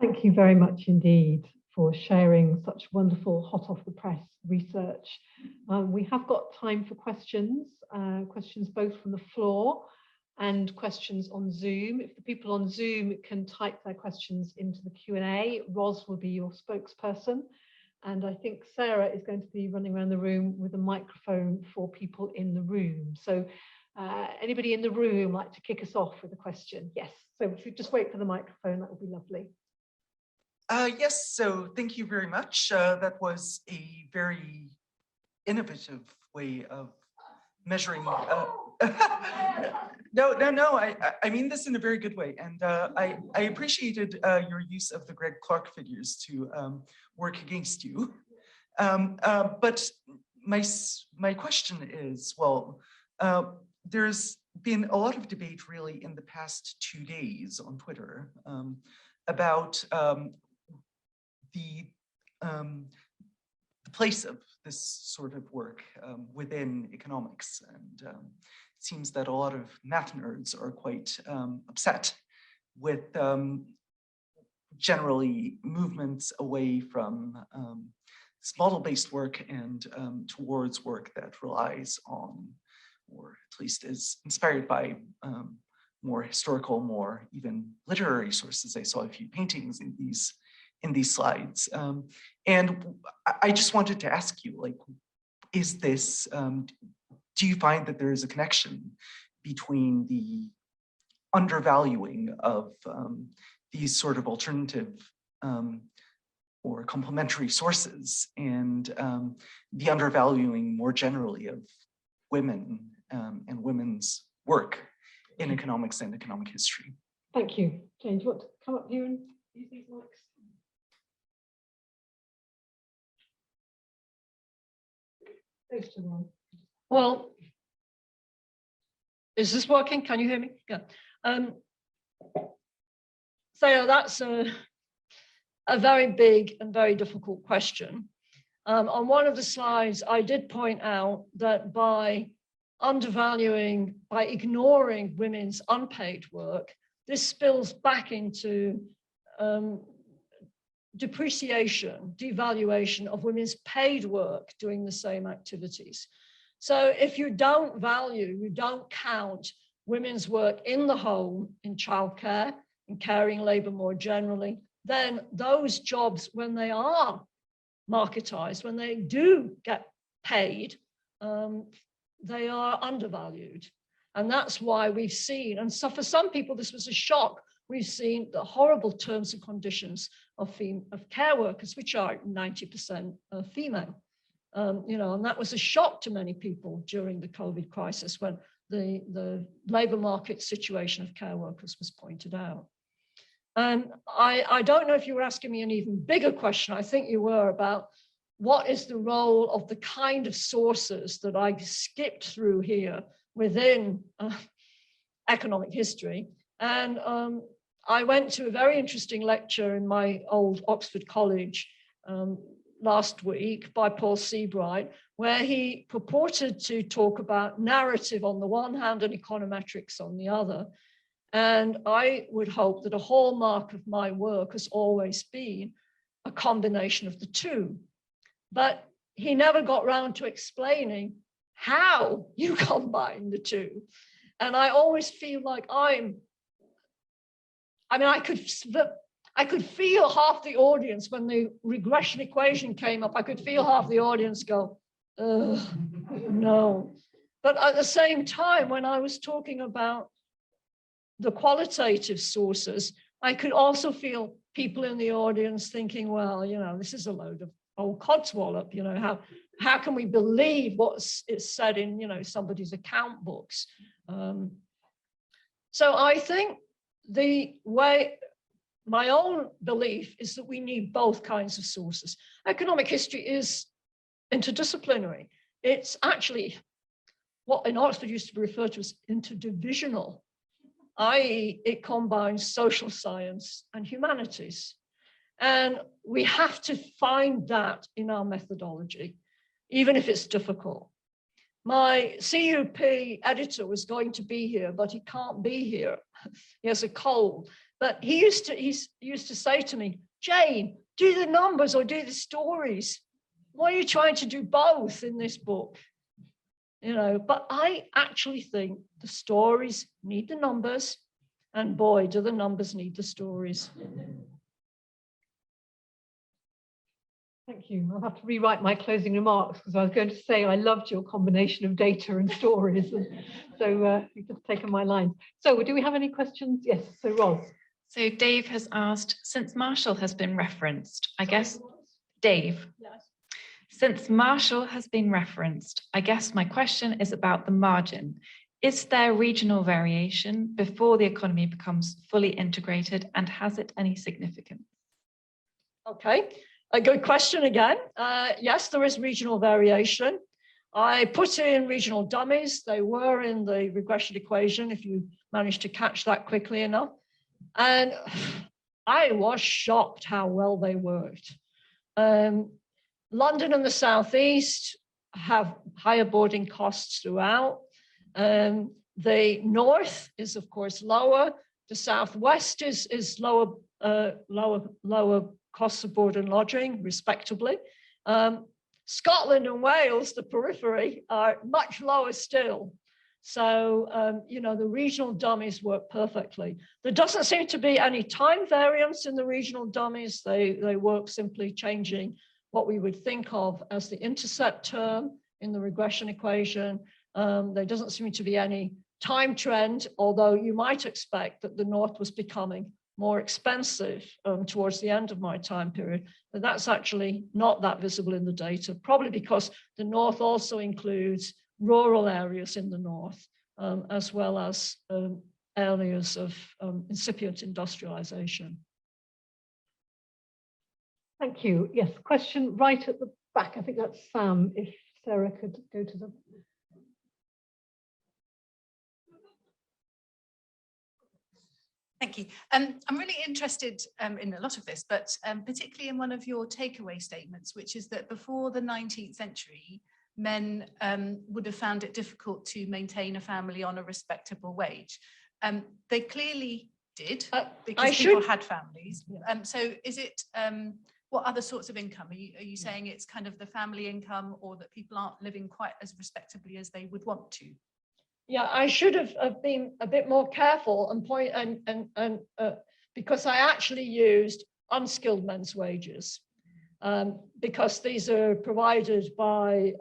Thank you very much indeed for sharing such wonderful hot off the press research. We have got time for questions, questions both from the floor and questions on Zoom. If the people on Zoom can type their questions into the Q&A, Ros will be your spokesperson. And I think Sarah is going to be running around the room with a microphone for people in the room. So anybody in the room like to kick us off with a question? Yes, so if you just wait for the microphone, that would be lovely. Yes, so thank you very much. That was a very innovative way of measuring. No, I mean this in a very good way. And I appreciated your use of the Greg Clark figures to work against you. But my question is, well, there's been a lot of debate really in the past 2 days on Twitter about the place of this sort of work within economics. And it seems that a lot of math nerds are quite upset with generally movements away from this model-based work and towards work that relies on, or at least is inspired by, more historical, more even literary sources. I saw a few paintings in these slides. And I just wanted to ask you, like, is this, do you find that there is a connection between the undervaluing of these sort of alternative or complementary sources and the undervaluing more generally of women and women's work in economics and economic history? Thank you. Jane, do you want to come up here and use these mics? Goes to Ron. Well, is this working? Can you hear me? Yeah. So that's a very big and very difficult question. On one of the slides, I did point out that by undervaluing, by ignoring women's unpaid work, this spills back into depreciation, devaluation of women's paid work doing the same activities. So if you don't value, you don't count women's work in the home, in childcare, in caring labor more generally, then those jobs, when they are marketized, when they do get paid, they are undervalued. And that's why we've seen, and so for some people, this was a shock, we've seen the horrible terms and conditions of care workers, which are 90% female. And that was a shock to many people during the COVID crisis when the labor market situation of care workers was pointed out. And I don't know if you were asking me an even bigger question. I think you were, about what is the role of the kind of sources that I skipped through here within economic history. And I went to a very interesting lecture in my old Oxford College last week by Paul Seabright, where he purported to talk about narrative on the one hand and econometrics on the other. And I would hope that a hallmark of my work has always been a combination of the two. But he never got round to explaining how you combine the two. And I always feel like I could feel half the audience when the regression equation came up. I could feel half the audience go, ugh, no. But at the same time, when I was talking about the qualitative sources, I could also feel people in the audience thinking, well, this is a load of old codswallop, how can we believe what's said in, somebody's account books? So I think my own belief is that we need both kinds of sources. Economic history is interdisciplinary. It's actually what in Oxford used to be referred to as interdivisional, i.e. it combines social science and humanities. And we have to find that in our methodology, even if it's difficult. My CUP editor was going to be here, but he can't be here. He has a cold. But he used to say to me, Jane, do the numbers or do the stories. Why are you trying to do both in this book? But I actually think the stories need the numbers, and boy, do the numbers need the stories. Thank you. I'll have to rewrite my closing remarks because I was going to say I loved your combination of data and stories. And so you've just taken my line. So do we have any questions? Yes, so Ros. So Dave has asked, since Marshall has been referenced, I guess, Dave. Yes. Since Marshall has been referenced, I guess my question is about the margin. Is there regional variation before the economy becomes fully integrated, and has it any significance? Okay, a good question again. Yes, there is regional variation. I put in regional dummies. They were in the regression equation, if you managed to catch that quickly enough. And I was shocked how well they worked. London and the Southeast have higher boarding costs throughout. The North is, of course, lower. The Southwest is lower costs of board and lodging, respectively. Scotland and Wales, the periphery, are much lower still. So, the regional dummies work perfectly. There doesn't seem to be any time variance in the regional dummies. They work simply changing what we would think of as the intercept term in the regression equation. There doesn't seem to be any time trend, although you might expect that the North was becoming more expensive towards the end of my time period, but that's actually not that visible in the data, probably because the North also includes rural areas in the North, as well as areas of incipient industrialization. Thank you. Yes, question right at the back. I think that's Sam, if Sarah could go to the. Thank you. I'm really interested in a lot of this, but particularly in one of your takeaway statements, which is that before the 19th century, men would have found it difficult to maintain a family on a respectable wage. They clearly did, because people had families. So is it, what other sorts of income? Are you saying it's kind of the family income, or that people aren't living quite as respectably as they would want to? Yeah, I should have been a bit more careful and because I actually used unskilled men's wages, because these are provided by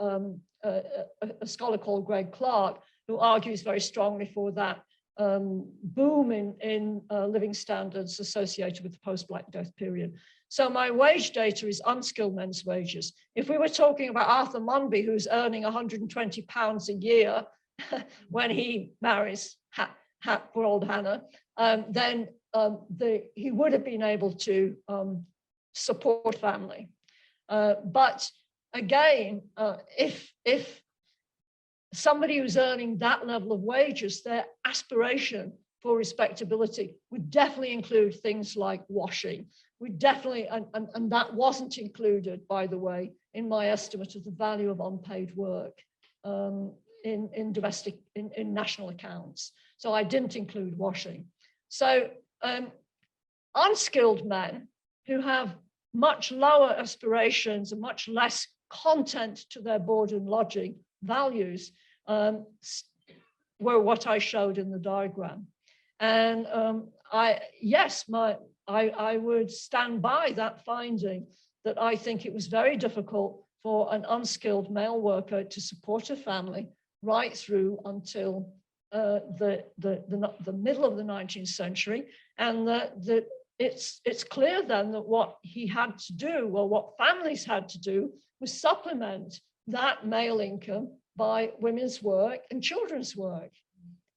a scholar called Greg Clark, who argues very strongly for that boom in living standards associated with the post-Black Death period. So my wage data is unskilled men's wages. If we were talking about Arthur Munby, who's earning £120 a year, when he marries poor old Hannah, then he would have been able to support family. But again, if somebody who's earning that level of wages, their aspiration for respectability would definitely include things like washing. We definitely, and that wasn't included, by the way, in my estimate of the value of unpaid work. In national accounts. So I didn't include washing. So unskilled men who have much lower aspirations and much less content to their board and lodging values were what I showed in the diagram. And I would stand by that finding, that I think it was very difficult for an unskilled male worker to support a family right through until the middle of the 19th century, and that it's clear then that what he had to do, or what families had to do, was supplement that male income by women's work and children's work.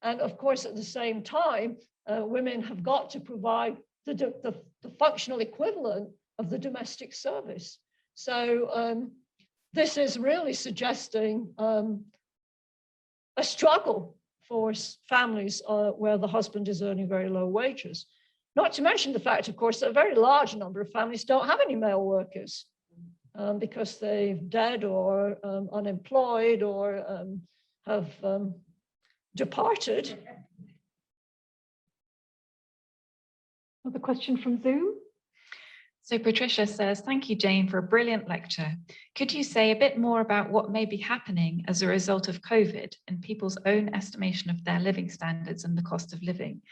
And of course, at the same time, women have got to provide the functional equivalent of the domestic service. So this is really suggesting a struggle for families where the husband is earning very low wages. Not to mention the fact, of course, that a very large number of families don't have any male workers because they're dead or unemployed or have departed. Another question from Zoom. So Patricia says, thank you, Jane, for a brilliant lecture. Could you say a bit more about what may be happening as a result of COVID in people's own estimation of their living standards and the cost of living?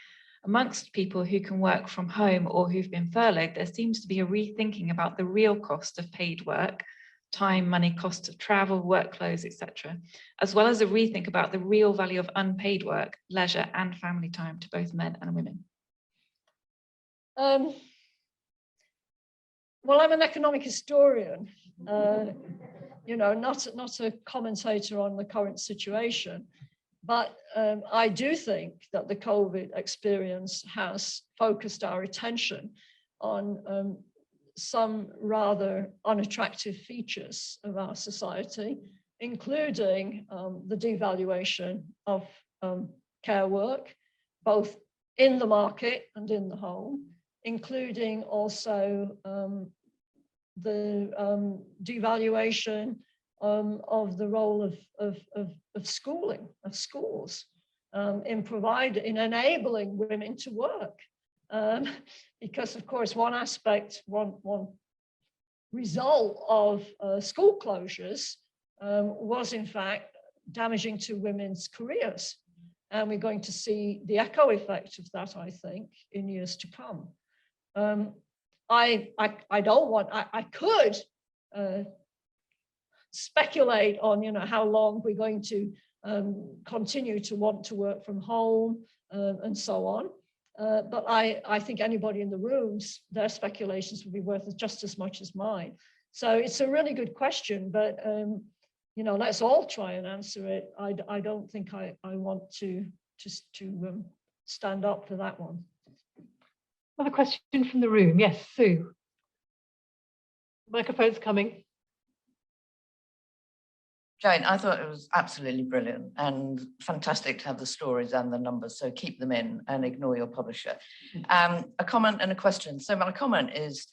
Amongst people who can work from home or who've been furloughed, there seems to be a rethinking about the real cost of paid work, time, money, cost of travel, work clothes, etc., as well as a rethink about the real value of unpaid work, leisure and family time to both men and women. Well, I'm an economic historian, not a commentator on the current situation, but I do think that the COVID experience has focused our attention on some rather unattractive features of our society, including the devaluation of care work, both in the market and in the home, including also the devaluation of the role of schools in enabling women to work. Because of course, one result of school closures was in fact damaging to women's careers. And we're going to see the echo effect of that, I think, in years to come. I could speculate on, how long we're going to continue to want to work from home and so on. But I think anybody in the rooms, their speculations would be worth just as much as mine. So it's a really good question, but let's all try and answer it. I don't think I want to stand up for that one. Another question from the room. Yes, Sue. Microphone's coming. Jane, I thought it was absolutely brilliant and fantastic to have the stories and the numbers, so keep them in and ignore your publisher. A comment and a question. So my comment is,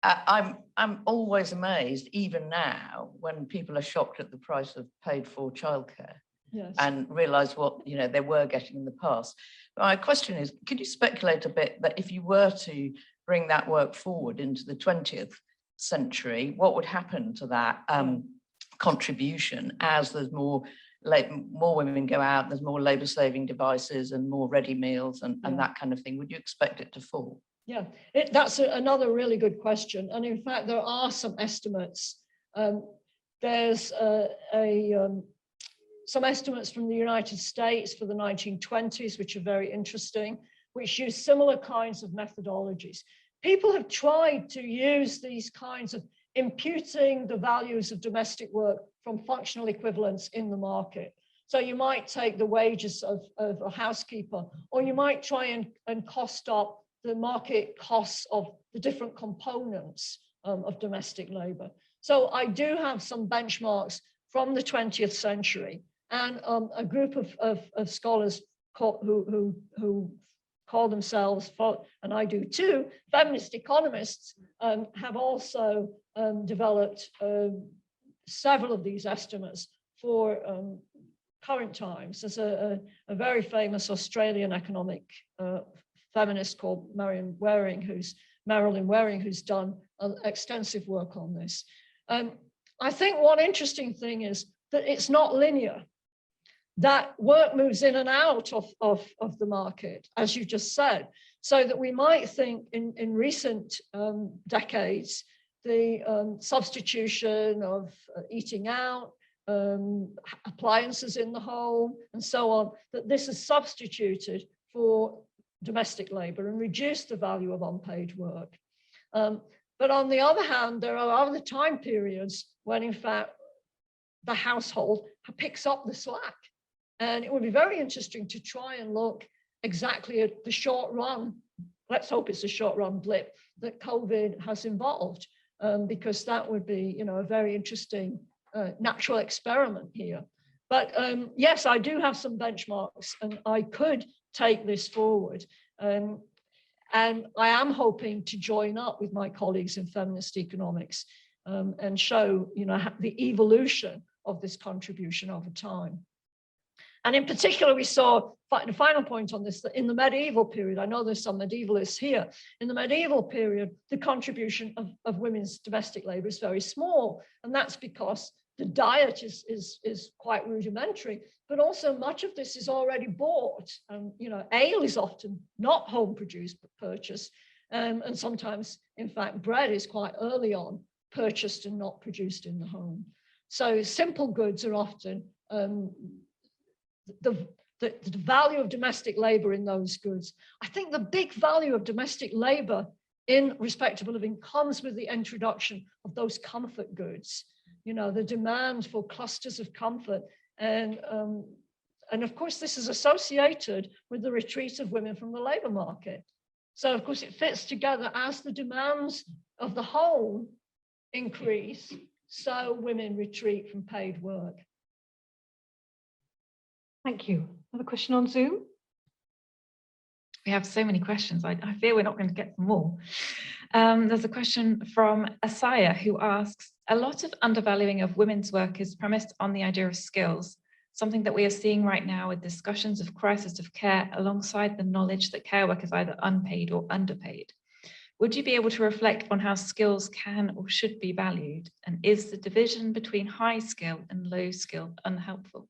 I'm always amazed, even now, when people are shocked at the price of paid for childcare. Yes. And realise what they were getting in the past. But my question is, could you speculate a bit that if you were to bring that work forward into the 20th century, what would happen to that contribution as there's more women go out, there's more labour saving devices and more ready meals and that kind of thing? Would you expect it to fall? Yeah, that's another really good question. And in fact, there are some estimates. There's some estimates from the United States for the 1920s, which are very interesting, which use similar kinds of methodologies. People have tried to use these kinds of imputing the values of domestic work from functional equivalents in the market. So you might take the wages of a housekeeper, or you might try and cost up the market costs of the different components of domestic labor. So I do have some benchmarks from the 20th century, and a group of scholars who call themselves, and I do too, feminist economists, have also developed several of these estimates for current times. There's a very famous Australian economic feminist called Marilyn Waring, who's done extensive work on this. I think one interesting thing is that it's not linear, that work moves in and out of the market, as you just said, so that we might think in recent decades, the substitution of eating out, appliances in the home, and so on, that this is substituted for domestic labor and reduced the value of unpaid work. But on the other hand, there are other time periods when, in fact, the household picks up the slack. And it would be very interesting to try and look exactly at the short run, let's hope it's a short run blip, that COVID has involved, because that would be, a very interesting natural experiment here. But yes, I do have some benchmarks and I could take this forward. And I am hoping to join up with my colleagues in feminist economics and show, the evolution of this contribution over time. And in particular, we saw the final point on this, that in the medieval period, I know there's some medievalists here, in the medieval period, the contribution of women's domestic labor is very small. And that's because the diet is quite rudimentary, but also much of this is already bought. And, ale is often not home produced, but purchased. And sometimes, in fact, bread is quite early on purchased and not produced in the home. So simple goods are often the value of domestic labor in those goods. I think the big value of domestic labor in respectable living comes with the introduction of those comfort goods, the demand for clusters of comfort. And of course, this is associated with the retreat of women from the labor market. So of course, it fits together as the demands of the home increase, so women retreat from paid work. Thank you. Another question on Zoom? We have so many questions. I fear we're not going to get them all. There's a question from Asaya who asks, a lot of undervaluing of women's work is premised on the idea of skills, something that we are seeing right now with discussions of crisis of care alongside the knowledge that care work is either unpaid or underpaid. Would you be able to reflect on how skills can or should be valued? And is the division between high skill and low skill unhelpful?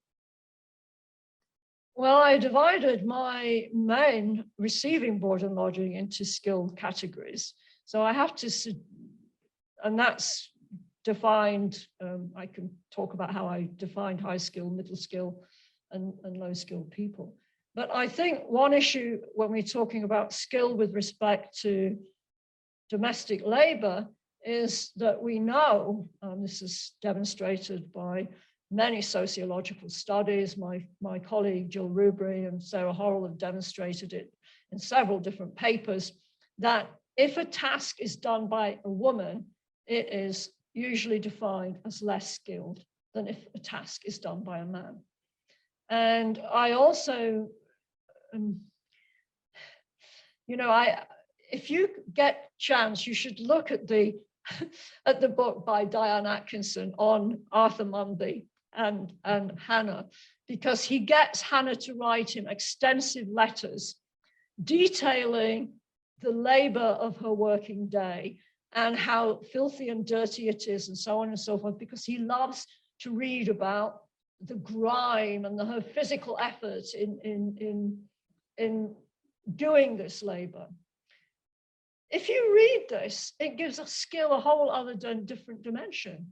Well, I divided my main receiving board and lodging into skilled categories. So I have to, and that's defined, I can talk about how I defined high skill, middle skill, and low skilled people. But I think one issue when we're talking about skill with respect to domestic labor is that we know, this is demonstrated by many sociological studies. My colleague Jill Rubery and Sarah Horrell have demonstrated it in several different papers, that if a task is done by a woman, it is usually defined as less skilled. than if a task is done by a man. And I also, if you get chance, you should look at the book by Diane Atkinson on Arthur Mundy and Hannah, because he gets Hannah to write him extensive letters detailing the labor of her working day and how filthy and dirty it is and so on and so forth, because he loves to read about the grime and her physical effort in doing this labor. If you read this, it gives a skill a whole other different dimension.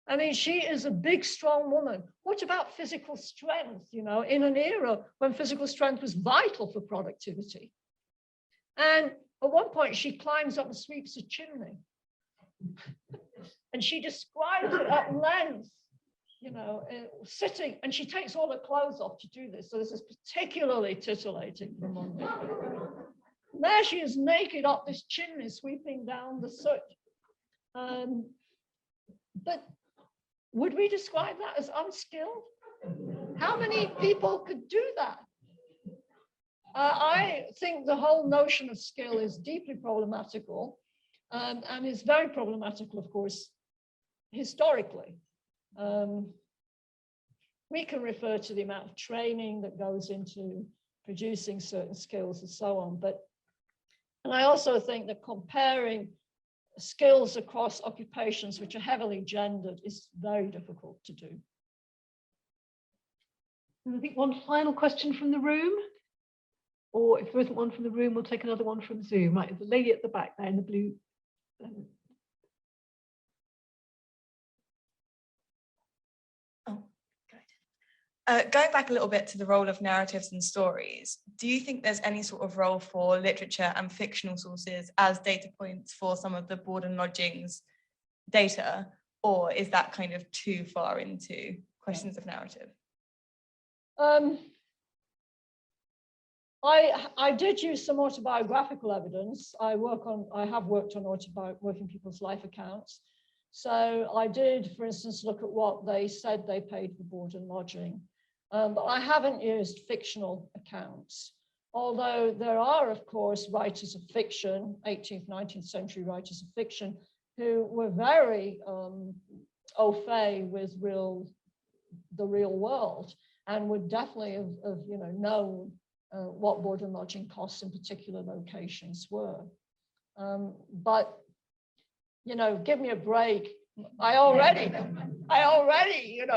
I mean, she is a big, strong woman. What about physical strength, in an era when physical strength was vital for productivity? And at one point, she climbs up and sweeps a chimney. And she describes it at length, sitting, and she takes all her clothes off to do this. So this is particularly titillating for Monday. There she is naked up this chimney, sweeping down the soot. But would we describe that as unskilled? How many people could do that? I think the whole notion of skill is deeply problematical, and is very problematical, of course, historically. We can refer to the amount of training that goes into producing certain skills and so on, and I also think that comparing skills across occupations which are heavily gendered is very difficult to do. And I think one final question from the room, or if there isn't one from the room, we'll take another one from Zoom. Right, the lady at the back there in the blue. Going back a little bit to the role of narratives and stories, do you think there's any sort of role for literature and fictional sources as data points for some of the board and lodgings data, or is that kind of too far into questions of narrative? I did use some autobiographical evidence. I have worked on working people's life accounts. So I did, for instance, look at what they said they paid for board and lodging. But I haven't used fictional accounts, although there are, of course, writers of fiction, 18th, 19th century writers of fiction, who were very au fait with the real world, and would definitely have known what board and lodging costs in particular locations were. But give me a break. I already,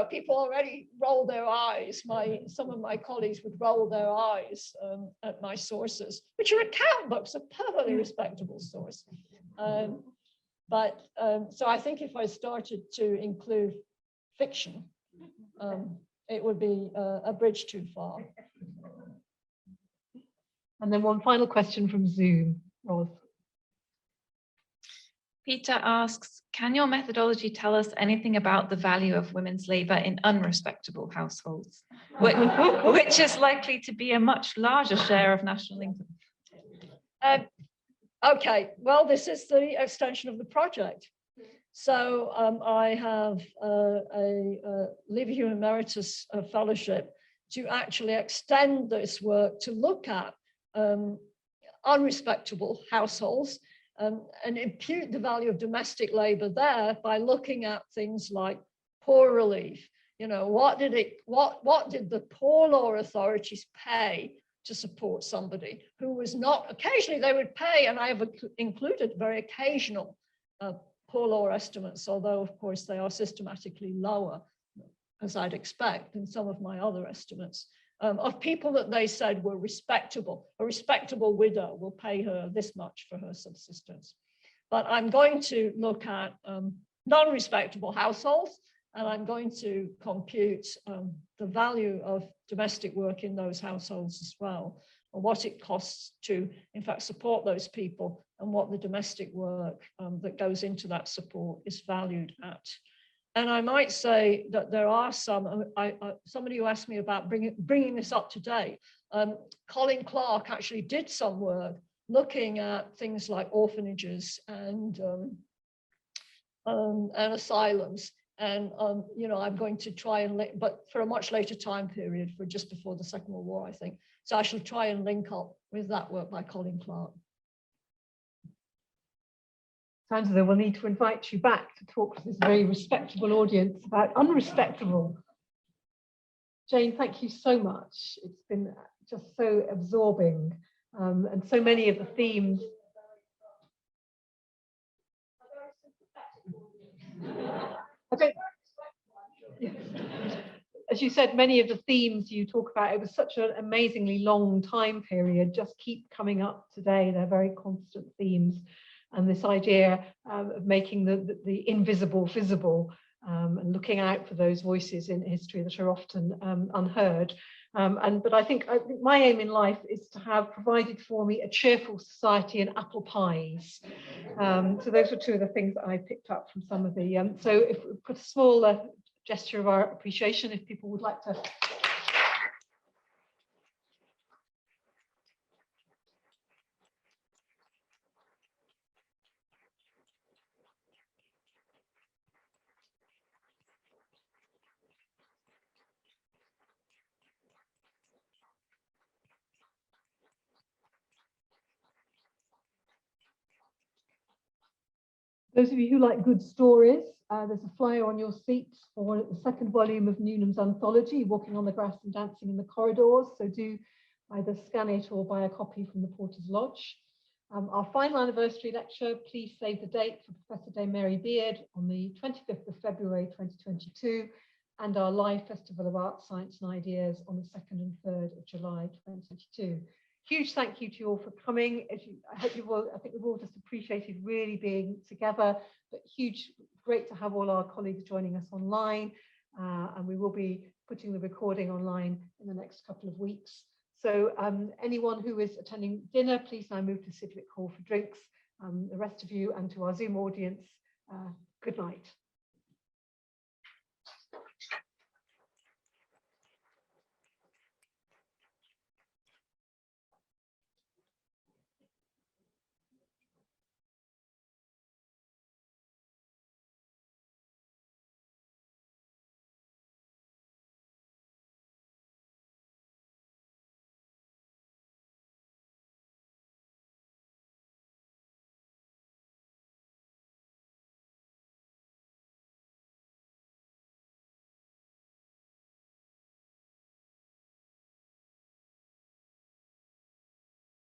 people already roll their eyes. Some of my colleagues would roll their eyes at my sources, which are account books, a perfectly respectable source. So I think if I started to include fiction, it would be a bridge too far. And then one final question from Zoom, Roz. Peter asks, can your methodology tell us anything about the value of women's labour in unrespectable households, which is likely to be a much larger share of national income? Okay, well, this is the extension of the project. So I have a Lever Hugh Emeritus Fellowship to actually extend this work to look at unrespectable households and impute the value of domestic labor there by looking at things like poor relief. What did the poor law authorities pay to support somebody who was not, occasionally they would pay, and I have included very occasional poor law estimates, although of course they are systematically lower, as I'd expect, than some of my other estimates, of people that they said were respectable. A respectable widow will pay her this much for her subsistence. But I'm going to look at non-respectable households, and I'm going to compute the value of domestic work in those households as well, and what it costs to, in fact, support those people, and what the domestic work that goes into that support is valued at. And I might say that there are some, somebody who asked me about bringing this up to date. Colin Clark actually did some work looking at things like orphanages and asylums And, you know, I'm going to try and, but for a much later time period, for just before the Second World War, I think. So I shall try and link up with that work by Colin Clark. Sounds as though we'll need to invite you back to talk to this very respectable audience about unrespectable. Jane, thank you so much. It's been just so absorbing, and so many of the themes. As you said, many of the themes you talk about, it was such an amazingly long time period, just keep coming up today. They're very constant themes. And this idea of making the invisible visible, and looking out for those voices in history that are often unheard. But I think my aim in life is to have provided for me a cheerful society and apple pies. So those were two of the things that I picked up from some of the, so if we put a small gesture of our appreciation, if people would like to. Those of you who like good stories, there's a flyer on your seat for the second volume of Newnham's anthology, Walking on the Grass and Dancing in the Corridors. So do either scan it or buy a copy from the Porter's Lodge. Our final anniversary lecture, please save the date for Professor Dame Mary Beard on the 25th of February 2022, and our live Festival of Art, Science and Ideas on the 2nd and 3rd of July 2022. Huge thank you to you all for coming. I think we've all just appreciated really being together, but great to have all our colleagues joining us online. And we will be putting the recording online in the next couple of weeks. So anyone who is attending dinner, please now move to Sidwick Hall for drinks. The rest of you and to our Zoom audience, good night.